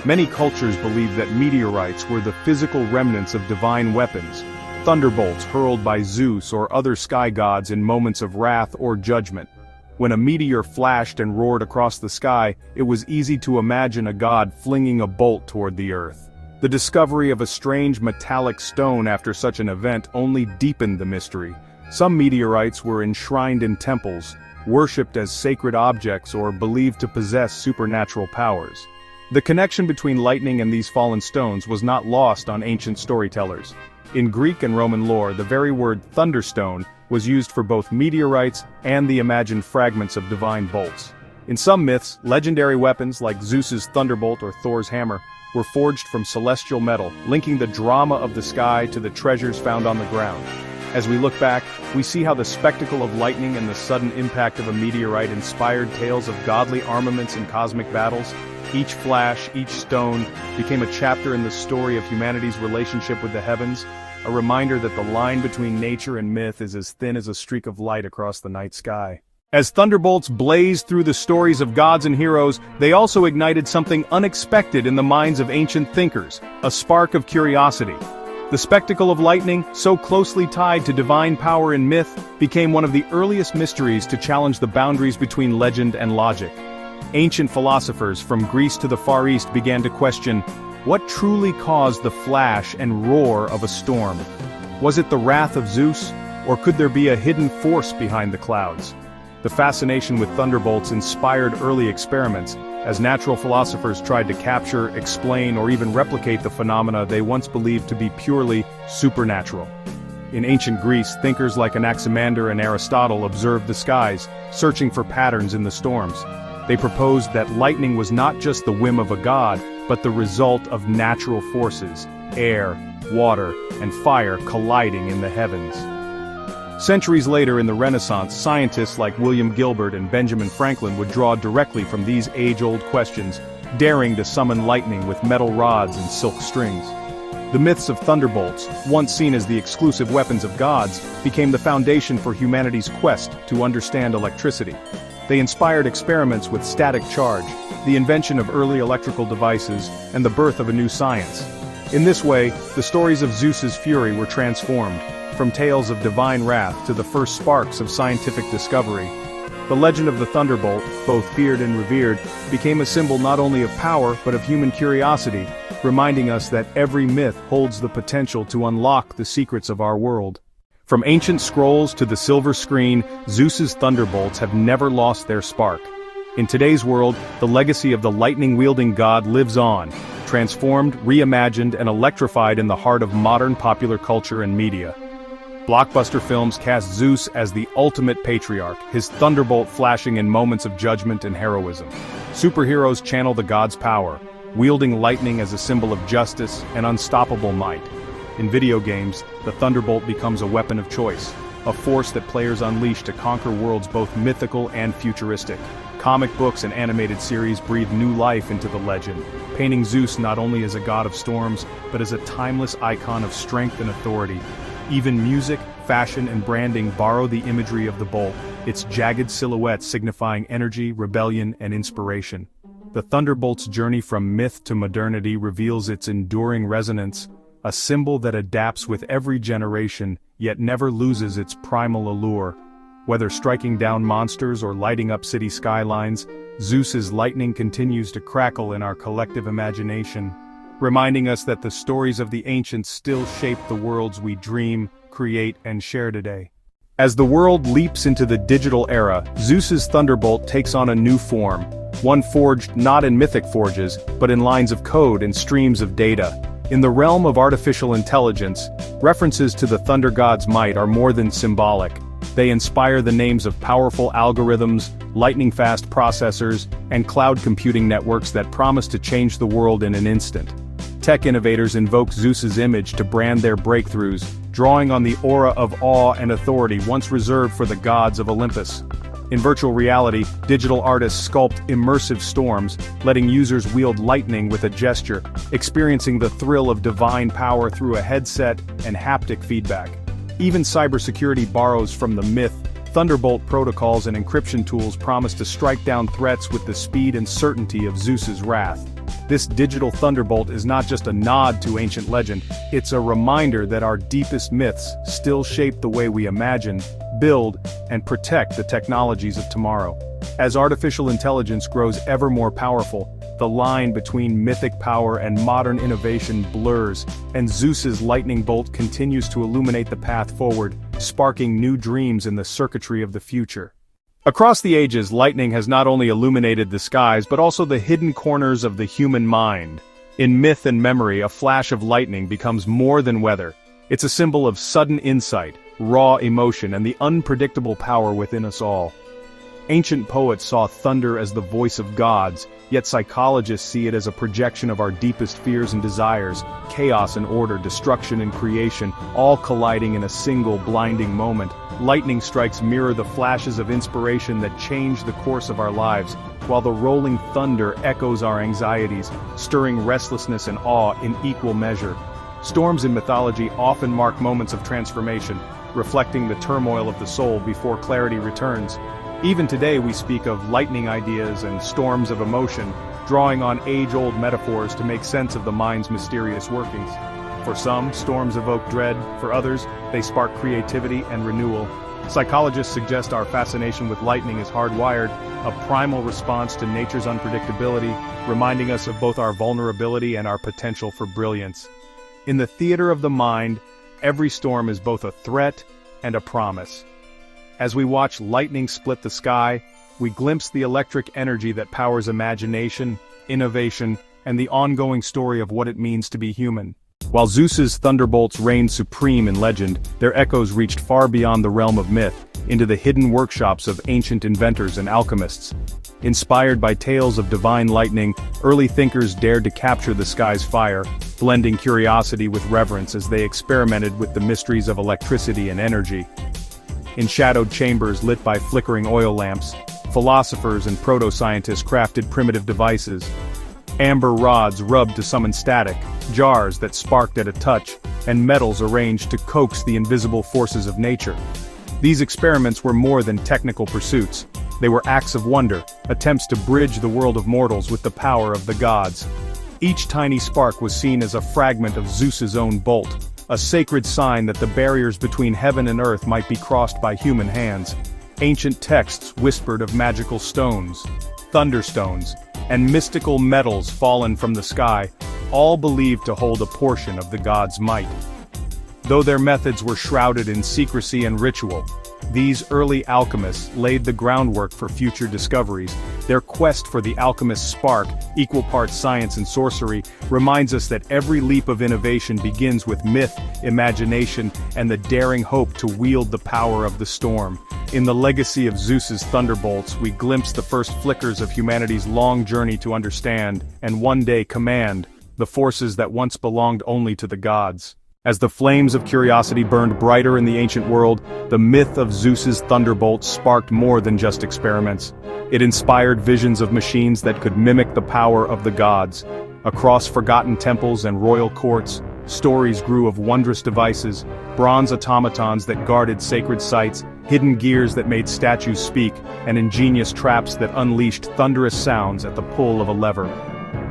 Many cultures believed that meteorites were the physical remnants of divine weapons, thunderbolts hurled by Zeus or other sky gods in moments of wrath or judgment. When a meteor flashed and roared across the sky, it was easy to imagine a god flinging a bolt toward the earth. The discovery of a strange metallic stone after such an event only deepened the mystery. Some meteorites were enshrined in temples, worshipped as sacred objects or believed to possess supernatural powers. The connection between lightning and these fallen stones was not lost on ancient storytellers. In Greek and Roman lore, the very word thunderstone was used for both meteorites and the imagined fragments of divine bolts. In some myths, legendary weapons like Zeus's thunderbolt or Thor's hammer were forged from celestial metal, linking the drama of the sky to the treasures found on the ground. As we look back, we see how the spectacle of lightning and the sudden impact of a meteorite inspired tales of godly armaments and cosmic battles. Each flash, each stone, became a chapter in the story of humanity's relationship with the heavens, a reminder that the line between nature and myth is as thin as a streak of light across the night sky. As thunderbolts blazed through the stories of gods and heroes, they also ignited something unexpected in the minds of ancient thinkers, a spark of curiosity. The spectacle of lightning, so closely tied to divine power in myth, became one of the earliest mysteries to challenge the boundaries between legend and logic. Ancient philosophers from Greece to the Far East began to question, what truly caused the flash and roar of a storm? Was it the wrath of Zeus, or could there be a hidden force behind the clouds? The fascination with thunderbolts inspired early experiments, as natural philosophers tried to capture, explain, or even replicate the phenomena they once believed to be purely supernatural. In ancient Greece, thinkers like Anaximander and Aristotle observed the skies, searching for patterns in the storms. They proposed that lightning was not just the whim of a god, but the result of natural forces, air, water, and fire colliding in the heavens. Centuries later in the Renaissance, scientists like William Gilbert and Benjamin Franklin would draw directly from these age-old questions, daring to summon lightning with metal rods and silk strings. The myths of thunderbolts, once seen as the exclusive weapons of gods, became the foundation for humanity's quest to understand electricity. They inspired experiments with static charge, the invention of early electrical devices, and the birth of a new science. In this way, the stories of Zeus's fury were transformed, from tales of divine wrath to the first sparks of scientific discovery. The legend of the Thunderbolt, both feared and revered, became a symbol not only of power but of human curiosity, reminding us that every myth holds the potential to unlock the secrets of our world. From ancient scrolls to the silver screen, Zeus's thunderbolts have never lost their spark. In today's world, the legacy of the lightning-wielding god lives on, transformed, reimagined, and electrified in the heart of modern popular culture and media. Blockbuster films cast Zeus as the ultimate patriarch, his thunderbolt flashing in moments of judgment and heroism. Superheroes channel the god's power, wielding lightning as a symbol of justice and unstoppable might. In video games, the Thunderbolt becomes a weapon of choice, a force that players unleash to conquer worlds both mythical and futuristic. Comic books and animated series breathe new life into the legend, painting Zeus not only as a god of storms, but as a timeless icon of strength and authority. Even music, fashion, and branding borrow the imagery of the bolt, its jagged silhouette signifying energy, rebellion, and inspiration. The Thunderbolt's journey from myth to modernity reveals its enduring resonance, a symbol that adapts with every generation, yet never loses its primal allure. Whether striking down monsters or lighting up city skylines, Zeus's lightning continues to crackle in our collective imagination, reminding us that the stories of the ancients still shape the worlds we dream, create, and share today. As the world leaps into the digital era, Zeus's thunderbolt takes on a new form, one forged not in mythic forges, but in lines of code and streams of data. In the realm of artificial intelligence, references to the thunder god's might are more than symbolic. They inspire the names of powerful algorithms, lightning-fast processors, and cloud computing networks that promise to change the world in an instant. Tech innovators invoke Zeus's image to brand their breakthroughs, drawing on the aura of awe and authority once reserved for the gods of Olympus. In virtual reality, digital artists sculpt immersive storms, letting users wield lightning with a gesture, experiencing the thrill of divine power through a headset and haptic feedback. Even cybersecurity borrows from the myth. Thunderbolt protocols and encryption tools promise to strike down threats with the speed and certainty of Zeus's wrath. This digital thunderbolt is not just a nod to ancient legend, it's a reminder that our deepest myths still shape the way we imagine, build, and protect the technologies of tomorrow. As artificial intelligence grows ever more powerful, the line between mythic power and modern innovation blurs, and Zeus's lightning bolt continues to illuminate the path forward, sparking new dreams in the circuitry of the future. Across the ages, lightning has not only illuminated the skies but also the hidden corners of the human mind. In myth and memory, a flash of lightning becomes more than weather. It's a symbol of sudden insight, raw emotion, and the unpredictable power within us all. Ancient poets saw thunder as the voice of gods, yet psychologists see it as a projection of our deepest fears and desires, chaos and order, destruction and creation, all colliding in a single blinding moment. Lightning strikes mirror the flashes of inspiration that change the course of our lives, while the rolling thunder echoes our anxieties, stirring restlessness and awe in equal measure. Storms in mythology often mark moments of transformation, reflecting the turmoil of the soul before clarity returns. Even today we speak of lightning ideas and storms of emotion, drawing on age-old metaphors to make sense of the mind's mysterious workings. For some, storms evoke dread; for others, they spark creativity and renewal. Psychologists suggest our fascination with lightning is hardwired, a primal response to nature's unpredictability, reminding us of both our vulnerability and our potential for brilliance. In the theater of the mind, every storm is both a threat and a promise. As we watch lightning split the sky, we glimpse the electric energy that powers imagination, innovation, and the ongoing story of what it means to be human. While Zeus's thunderbolts reigned supreme in legend, their echoes reached far beyond the realm of myth, into the hidden workshops of ancient inventors and alchemists. Inspired by tales of divine lightning, early thinkers dared to capture the sky's fire, blending curiosity with reverence as they experimented with the mysteries of electricity and energy. In shadowed chambers lit by flickering oil lamps, philosophers and proto-scientists crafted primitive devices. Amber rods rubbed to summon static, jars that sparked at a touch, and metals arranged to coax the invisible forces of nature. These experiments were more than technical pursuits. They were acts of wonder, attempts to bridge the world of mortals with the power of the gods. Each tiny spark was seen as a fragment of Zeus's own bolt, a sacred sign that the barriers between heaven and earth might be crossed by human hands. Ancient texts whispered of magical stones, thunderstones, and mystical metals fallen from the sky, all believed to hold a portion of the gods' might. Though their methods were shrouded in secrecy and ritual, these early alchemists laid the groundwork for future discoveries. Their quest for the alchemist's spark, equal parts science and sorcery, reminds us that every leap of innovation begins with myth, imagination, and the daring hope to wield the power of the storm. In the legacy of Zeus's Thunderbolts, we glimpse the first flickers of humanity's long journey to understand, and one day command, the forces that once belonged only to the gods. As the flames of curiosity burned brighter in the ancient world, the myth of Zeus's thunderbolts sparked more than just experiments. It inspired visions of machines that could mimic the power of the gods. Across forgotten temples and royal courts, stories grew of wondrous devices, bronze automatons that guarded sacred sites, hidden gears that made statues speak, and ingenious traps that unleashed thunderous sounds at the pull of a lever.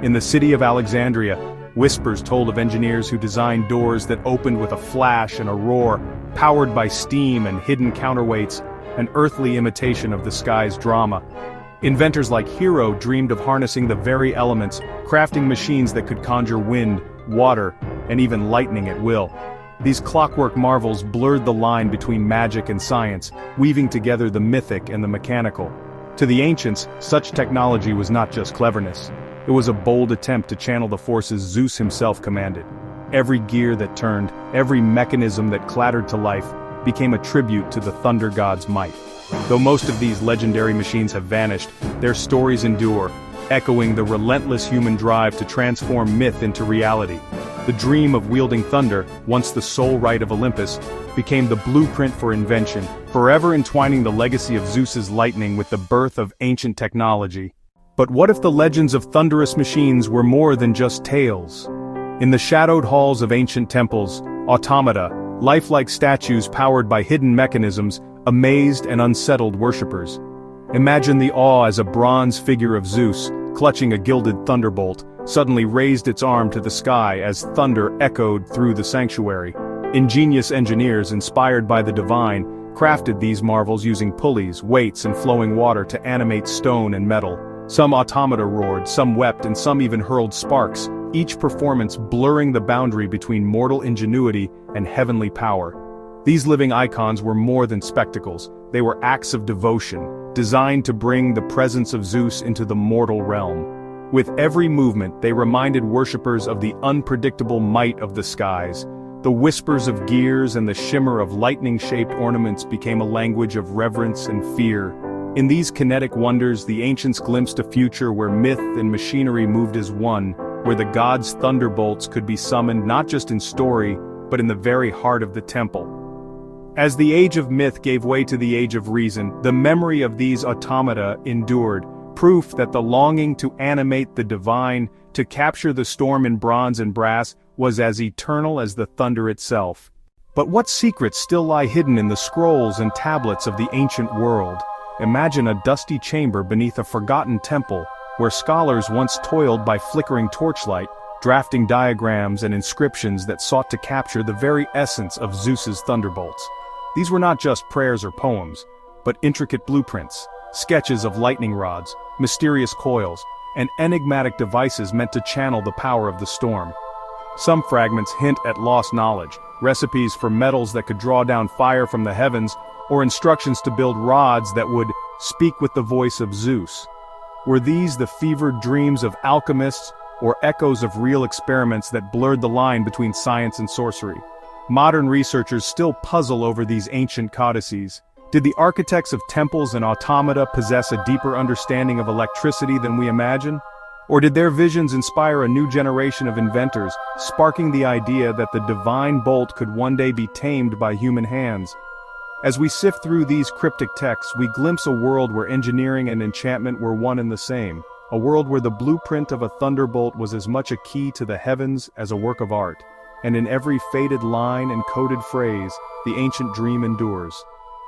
In the city of Alexandria, whispers told of engineers who designed doors that opened with a flash and a roar, powered by steam and hidden counterweights, an earthly imitation of the sky's drama. Inventors like Hero dreamed of harnessing the very elements, crafting machines that could conjure wind, water, and even lightning at will. These clockwork marvels blurred the line between magic and science, weaving together the mythic and the mechanical. To the ancients, such technology was not just cleverness. It was a bold attempt to channel the forces Zeus himself commanded. Every gear that turned, every mechanism that clattered to life, became a tribute to the thunder god's might. Though most of these legendary machines have vanished, their stories endure, echoing the relentless human drive to transform myth into reality. The dream of wielding thunder, once the sole right of Olympus, became the blueprint for invention, forever entwining the legacy of Zeus's lightning with the birth of ancient technology. But what if the legends of thunderous machines were more than just tales? In the shadowed halls of ancient temples, automata, lifelike statues powered by hidden mechanisms, amazed and unsettled worshippers. Imagine the awe as a bronze figure of Zeus, clutching a gilded thunderbolt, suddenly raised its arm to the sky as thunder echoed through the sanctuary. Ingenious engineers inspired by the divine crafted these marvels using pulleys, weights, and flowing water to animate stone and metal. Some automata roared, some wept, and some even hurled sparks, each performance blurring the boundary between mortal ingenuity and heavenly power. These living icons were more than spectacles, they were acts of devotion, designed to bring the presence of Zeus into the mortal realm. With every movement, they reminded worshippers of the unpredictable might of the skies. The whispers of gears and the shimmer of lightning-shaped ornaments became a language of reverence and fear. In these kinetic wonders, the ancients glimpsed a future where myth and machinery moved as one, where the gods' thunderbolts could be summoned not just in story, but in the very heart of the temple. As the age of myth gave way to the age of reason, the memory of these automata endured, proof that the longing to animate the divine, to capture the storm in bronze and brass, was as eternal as the thunder itself. But what secrets still lie hidden in the scrolls and tablets of the ancient world? Imagine a dusty chamber beneath a forgotten temple, where scholars once toiled by flickering torchlight, drafting diagrams and inscriptions that sought to capture the very essence of Zeus's thunderbolts. These were not just prayers or poems, but intricate blueprints, sketches of lightning rods, mysterious coils, and enigmatic devices meant to channel the power of the storm. Some fragments hint at lost knowledge, recipes for metals that could draw down fire from the heavens, or instructions to build rods that would speak with the voice of Zeus. Were these the fevered dreams of alchemists, or echoes of real experiments that blurred the line between science and sorcery? Modern researchers still puzzle over these ancient codices, Did the architects of temples and automata possess a deeper understanding of electricity than we imagine? Or did their visions inspire a new generation of inventors, sparking the idea that the divine bolt could one day be tamed by human hands? As we sift through these cryptic texts, we glimpse a world where engineering and enchantment were one and the same, a world where the blueprint of a thunderbolt was as much a key to the heavens as a work of art, and in every faded line and coded phrase, the ancient dream endures.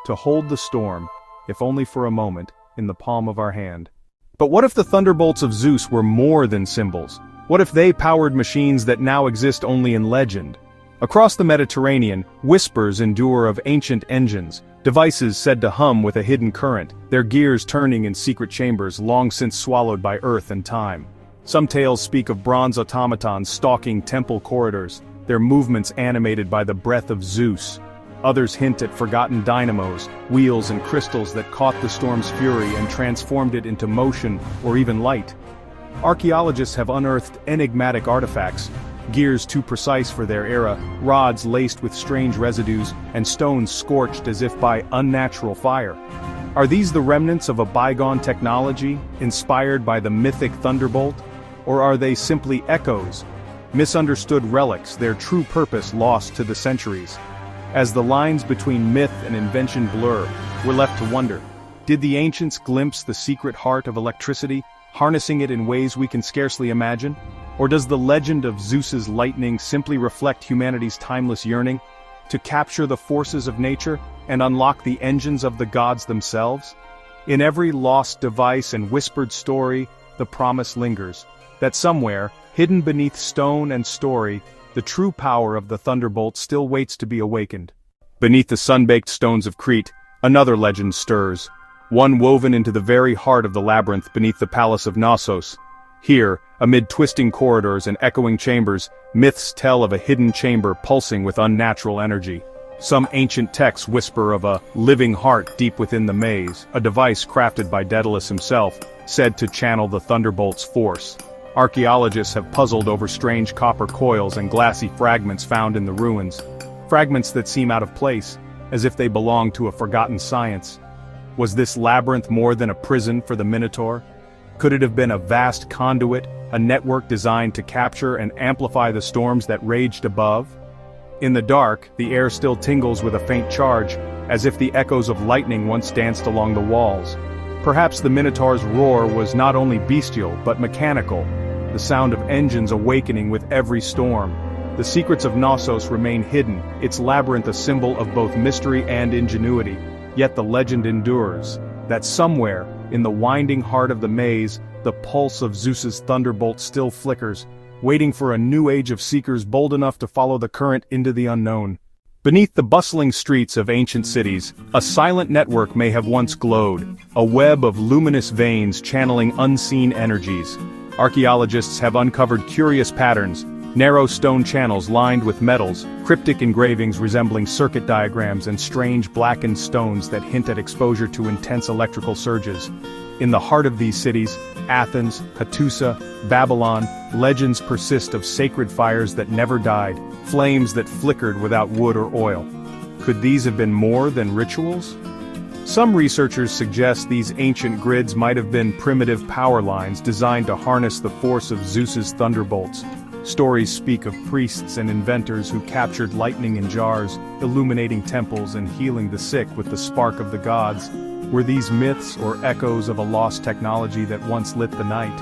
To hold the storm, if only for a moment, in the palm of our hand. But what if the thunderbolts of Zeus were more than symbols? What if they powered machines that now exist only in legend? Across the Mediterranean, whispers endure of ancient engines, devices said to hum with a hidden current, their gears turning in secret chambers long since swallowed by earth and time. Some tales speak of bronze automatons stalking temple corridors, their movements animated by the breath of Zeus. Others hint at forgotten dynamos, wheels and crystals that caught the storm's fury and transformed it into motion or even light. Archaeologists have unearthed enigmatic artifacts, gears too precise for their era, rods laced with strange residues, and stones scorched as if by unnatural fire. Are these the remnants of a bygone technology, inspired by the mythic Thunderbolt? Or are they simply echoes, misunderstood relics, their true purpose lost to the centuries? As the lines between myth and invention blur, we're left to wonder, did the ancients glimpse the secret heart of electricity, harnessing it in ways we can scarcely imagine? Or does the legend of Zeus's lightning simply reflect humanity's timeless yearning to capture the forces of nature and unlock the engines of the gods themselves? In every lost device and whispered story, the promise lingers, that somewhere, hidden beneath stone and story, the true power of the Thunderbolt still waits to be awakened. Beneath the sun-baked stones of Crete, another legend stirs, one woven into the very heart of the labyrinth beneath the palace of Knossos. Here, amid twisting corridors and echoing chambers, myths tell of a hidden chamber pulsing with unnatural energy. Some ancient texts whisper of a living heart deep within the maze, a device crafted by Daedalus himself, said to channel the Thunderbolt's force. Archaeologists have puzzled over strange copper coils and glassy fragments found in the ruins. Fragments that seem out of place, as if they belong to a forgotten science. Was this labyrinth more than a prison for the Minotaur? Could it have been a vast conduit, a network designed to capture and amplify the storms that raged above? In the dark, the air still tingles with a faint charge, as if the echoes of lightning once danced along the walls. Perhaps the Minotaur's roar was not only bestial, but mechanical, the sound of engines awakening with every storm. The secrets of Knossos remain hidden, its labyrinth a symbol of both mystery and ingenuity. Yet the legend endures, that somewhere, in the winding heart of the maze, the pulse of Zeus's thunderbolt still flickers, waiting for a new age of seekers bold enough to follow the current into the unknown. Beneath the bustling streets of ancient cities, a silent network may have once glowed, a web of luminous veins channeling unseen energies. Archaeologists have uncovered curious patterns, narrow stone channels lined with metals, cryptic engravings resembling circuit diagrams, and strange blackened stones that hint at exposure to intense electrical surges. In the heart of these cities, Athens, Hattusa, Babylon, legends persist of sacred fires that never died, flames that flickered without wood or oil. Could these have been more than rituals? Some researchers suggest these ancient grids might have been primitive power lines designed to harness the force of Zeus's thunderbolts. Stories speak of priests and inventors who captured lightning in jars, illuminating temples and healing the sick with the spark of the gods. Were these myths or echoes of a lost technology that once lit the night?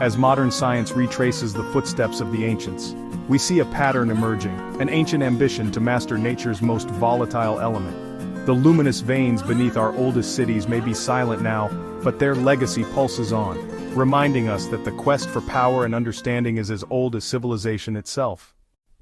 As modern science retraces the footsteps of the ancients, we see a pattern emerging, an ancient ambition to master nature's most volatile element. The luminous veins beneath our oldest cities may be silent now, but their legacy pulses on, reminding us that the quest for power and understanding is as old as civilization itself.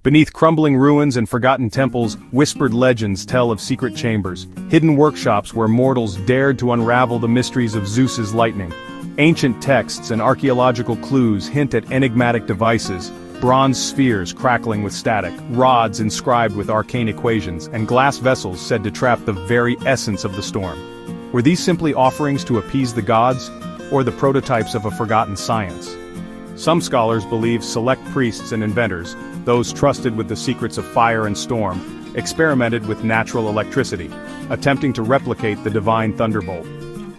Beneath crumbling ruins and forgotten temples, whispered legends tell of secret chambers, hidden workshops where mortals dared to unravel the mysteries of Zeus's lightning. Ancient texts and archaeological clues hint at enigmatic devices, bronze spheres crackling with static, rods inscribed with arcane equations, and glass vessels said to trap the very essence of the storm. Were these simply offerings to appease the gods, or the prototypes of a forgotten science? Some scholars believe select priests and inventors, those trusted with the secrets of fire and storm, experimented with natural electricity, attempting to replicate the divine Thunderbolt.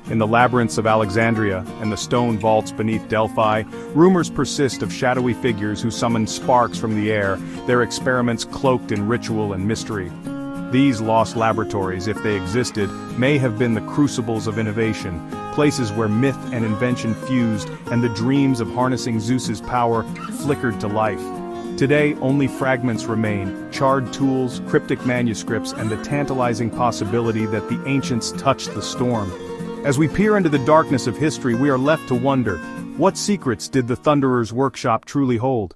In the labyrinths of Alexandria and the stone vaults beneath Delphi, rumors persist of shadowy figures who summon sparks from the air, their experiments cloaked in ritual and mystery. These lost laboratories, if they existed, may have been the crucibles of innovation, places where myth and invention fused and the dreams of harnessing Zeus's power flickered to life. Today, only fragments remain, charred tools, cryptic manuscripts, and the tantalizing possibility that the ancients touched the storm. As we peer into the darkness of history, we are left to wonder, what secrets did the Thunderer's workshop truly hold?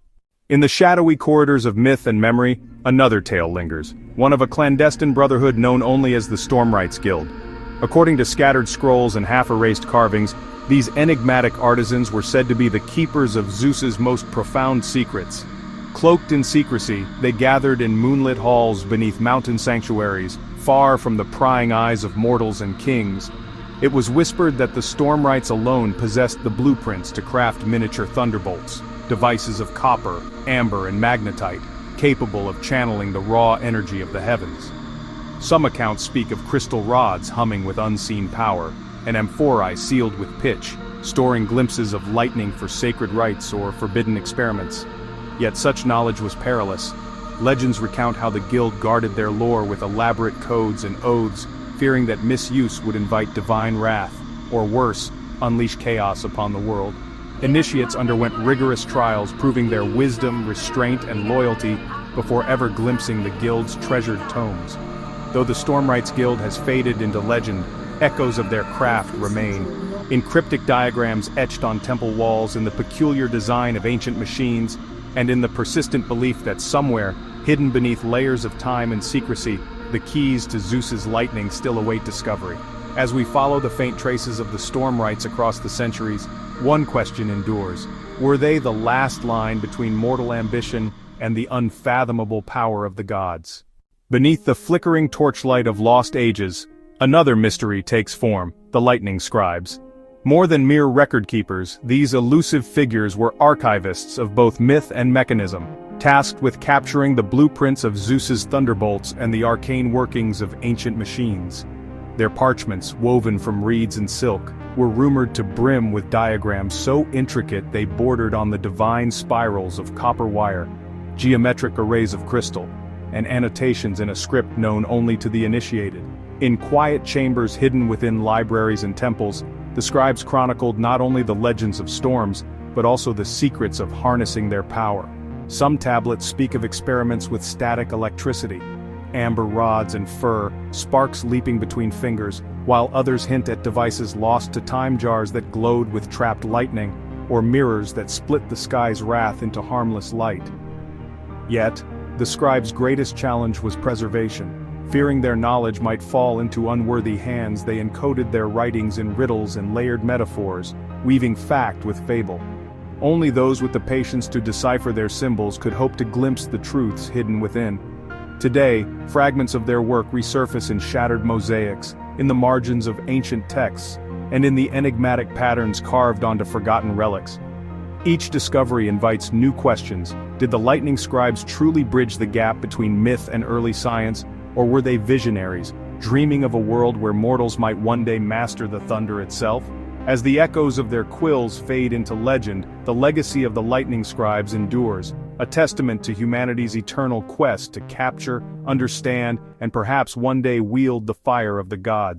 In the shadowy corridors of myth and memory, another tale lingers, one of a clandestine brotherhood known only as the Stormwrights Guild. According to scattered scrolls and half-erased carvings, these enigmatic artisans were said to be the keepers of Zeus's most profound secrets. Cloaked in secrecy, they gathered in moonlit halls beneath mountain sanctuaries, far from the prying eyes of mortals and kings. It was whispered that the Stormwrights alone possessed the blueprints to craft miniature thunderbolts, devices of copper, amber, and magnetite, capable of channeling the raw energy of the heavens. Some accounts speak of crystal rods humming with unseen power, and amphorae sealed with pitch, storing glimpses of lightning for sacred rites or forbidden experiments. Yet such knowledge was perilous. Legends recount how the guild guarded their lore with elaborate codes and oaths, fearing that misuse would invite divine wrath, or worse, unleash chaos upon the world. Initiates underwent rigorous trials proving their wisdom, restraint, and loyalty before ever glimpsing the guild's treasured tomes. Though the Stormwrights Guild has faded into legend, echoes of their craft remain. In cryptic diagrams etched on temple walls, in the peculiar design of ancient machines, and in the persistent belief that somewhere, hidden beneath layers of time and secrecy, the keys to Zeus's lightning still await discovery. As we follow the faint traces of the Stormwrights across the centuries, one question endures. Were they the last line between mortal ambition and the unfathomable power of the gods? Beneath the flickering torchlight of lost ages, another mystery takes form, the lightning scribes. More than mere record-keepers, these elusive figures were archivists of both myth and mechanism, tasked with capturing the blueprints of Zeus's thunderbolts and the arcane workings of ancient machines. Their parchments, woven from reeds and silk, were rumored to brim with diagrams so intricate they bordered on the divine spirals of copper wire, geometric arrays of crystal, and annotations in a script known only to the initiated. In quiet chambers hidden within libraries and temples, the scribes chronicled not only the legends of storms, but also the secrets of harnessing their power. Some tablets speak of experiments with static electricity, amber rods and fur, sparks leaping between fingers, while others hint at devices lost to time jars that glowed with trapped lightning, or mirrors that split the sky's wrath into harmless light. Yet, the scribes' greatest challenge was preservation. Fearing their knowledge might fall into unworthy hands, they encoded their writings in riddles and layered metaphors, weaving fact with fable. Only those with the patience to decipher their symbols could hope to glimpse the truths hidden within. Today, fragments of their work resurface in shattered mosaics, in the margins of ancient texts, and in the enigmatic patterns carved onto forgotten relics. Each discovery invites new questions. Did the lightning scribes truly bridge the gap between myth and early science, or were they visionaries, dreaming of a world where mortals might one day master the thunder itself? As the echoes of their quills fade into legend, the legacy of the lightning scribes endures, a testament to humanity's eternal quest to capture, understand, and perhaps one day wield the fire of the gods.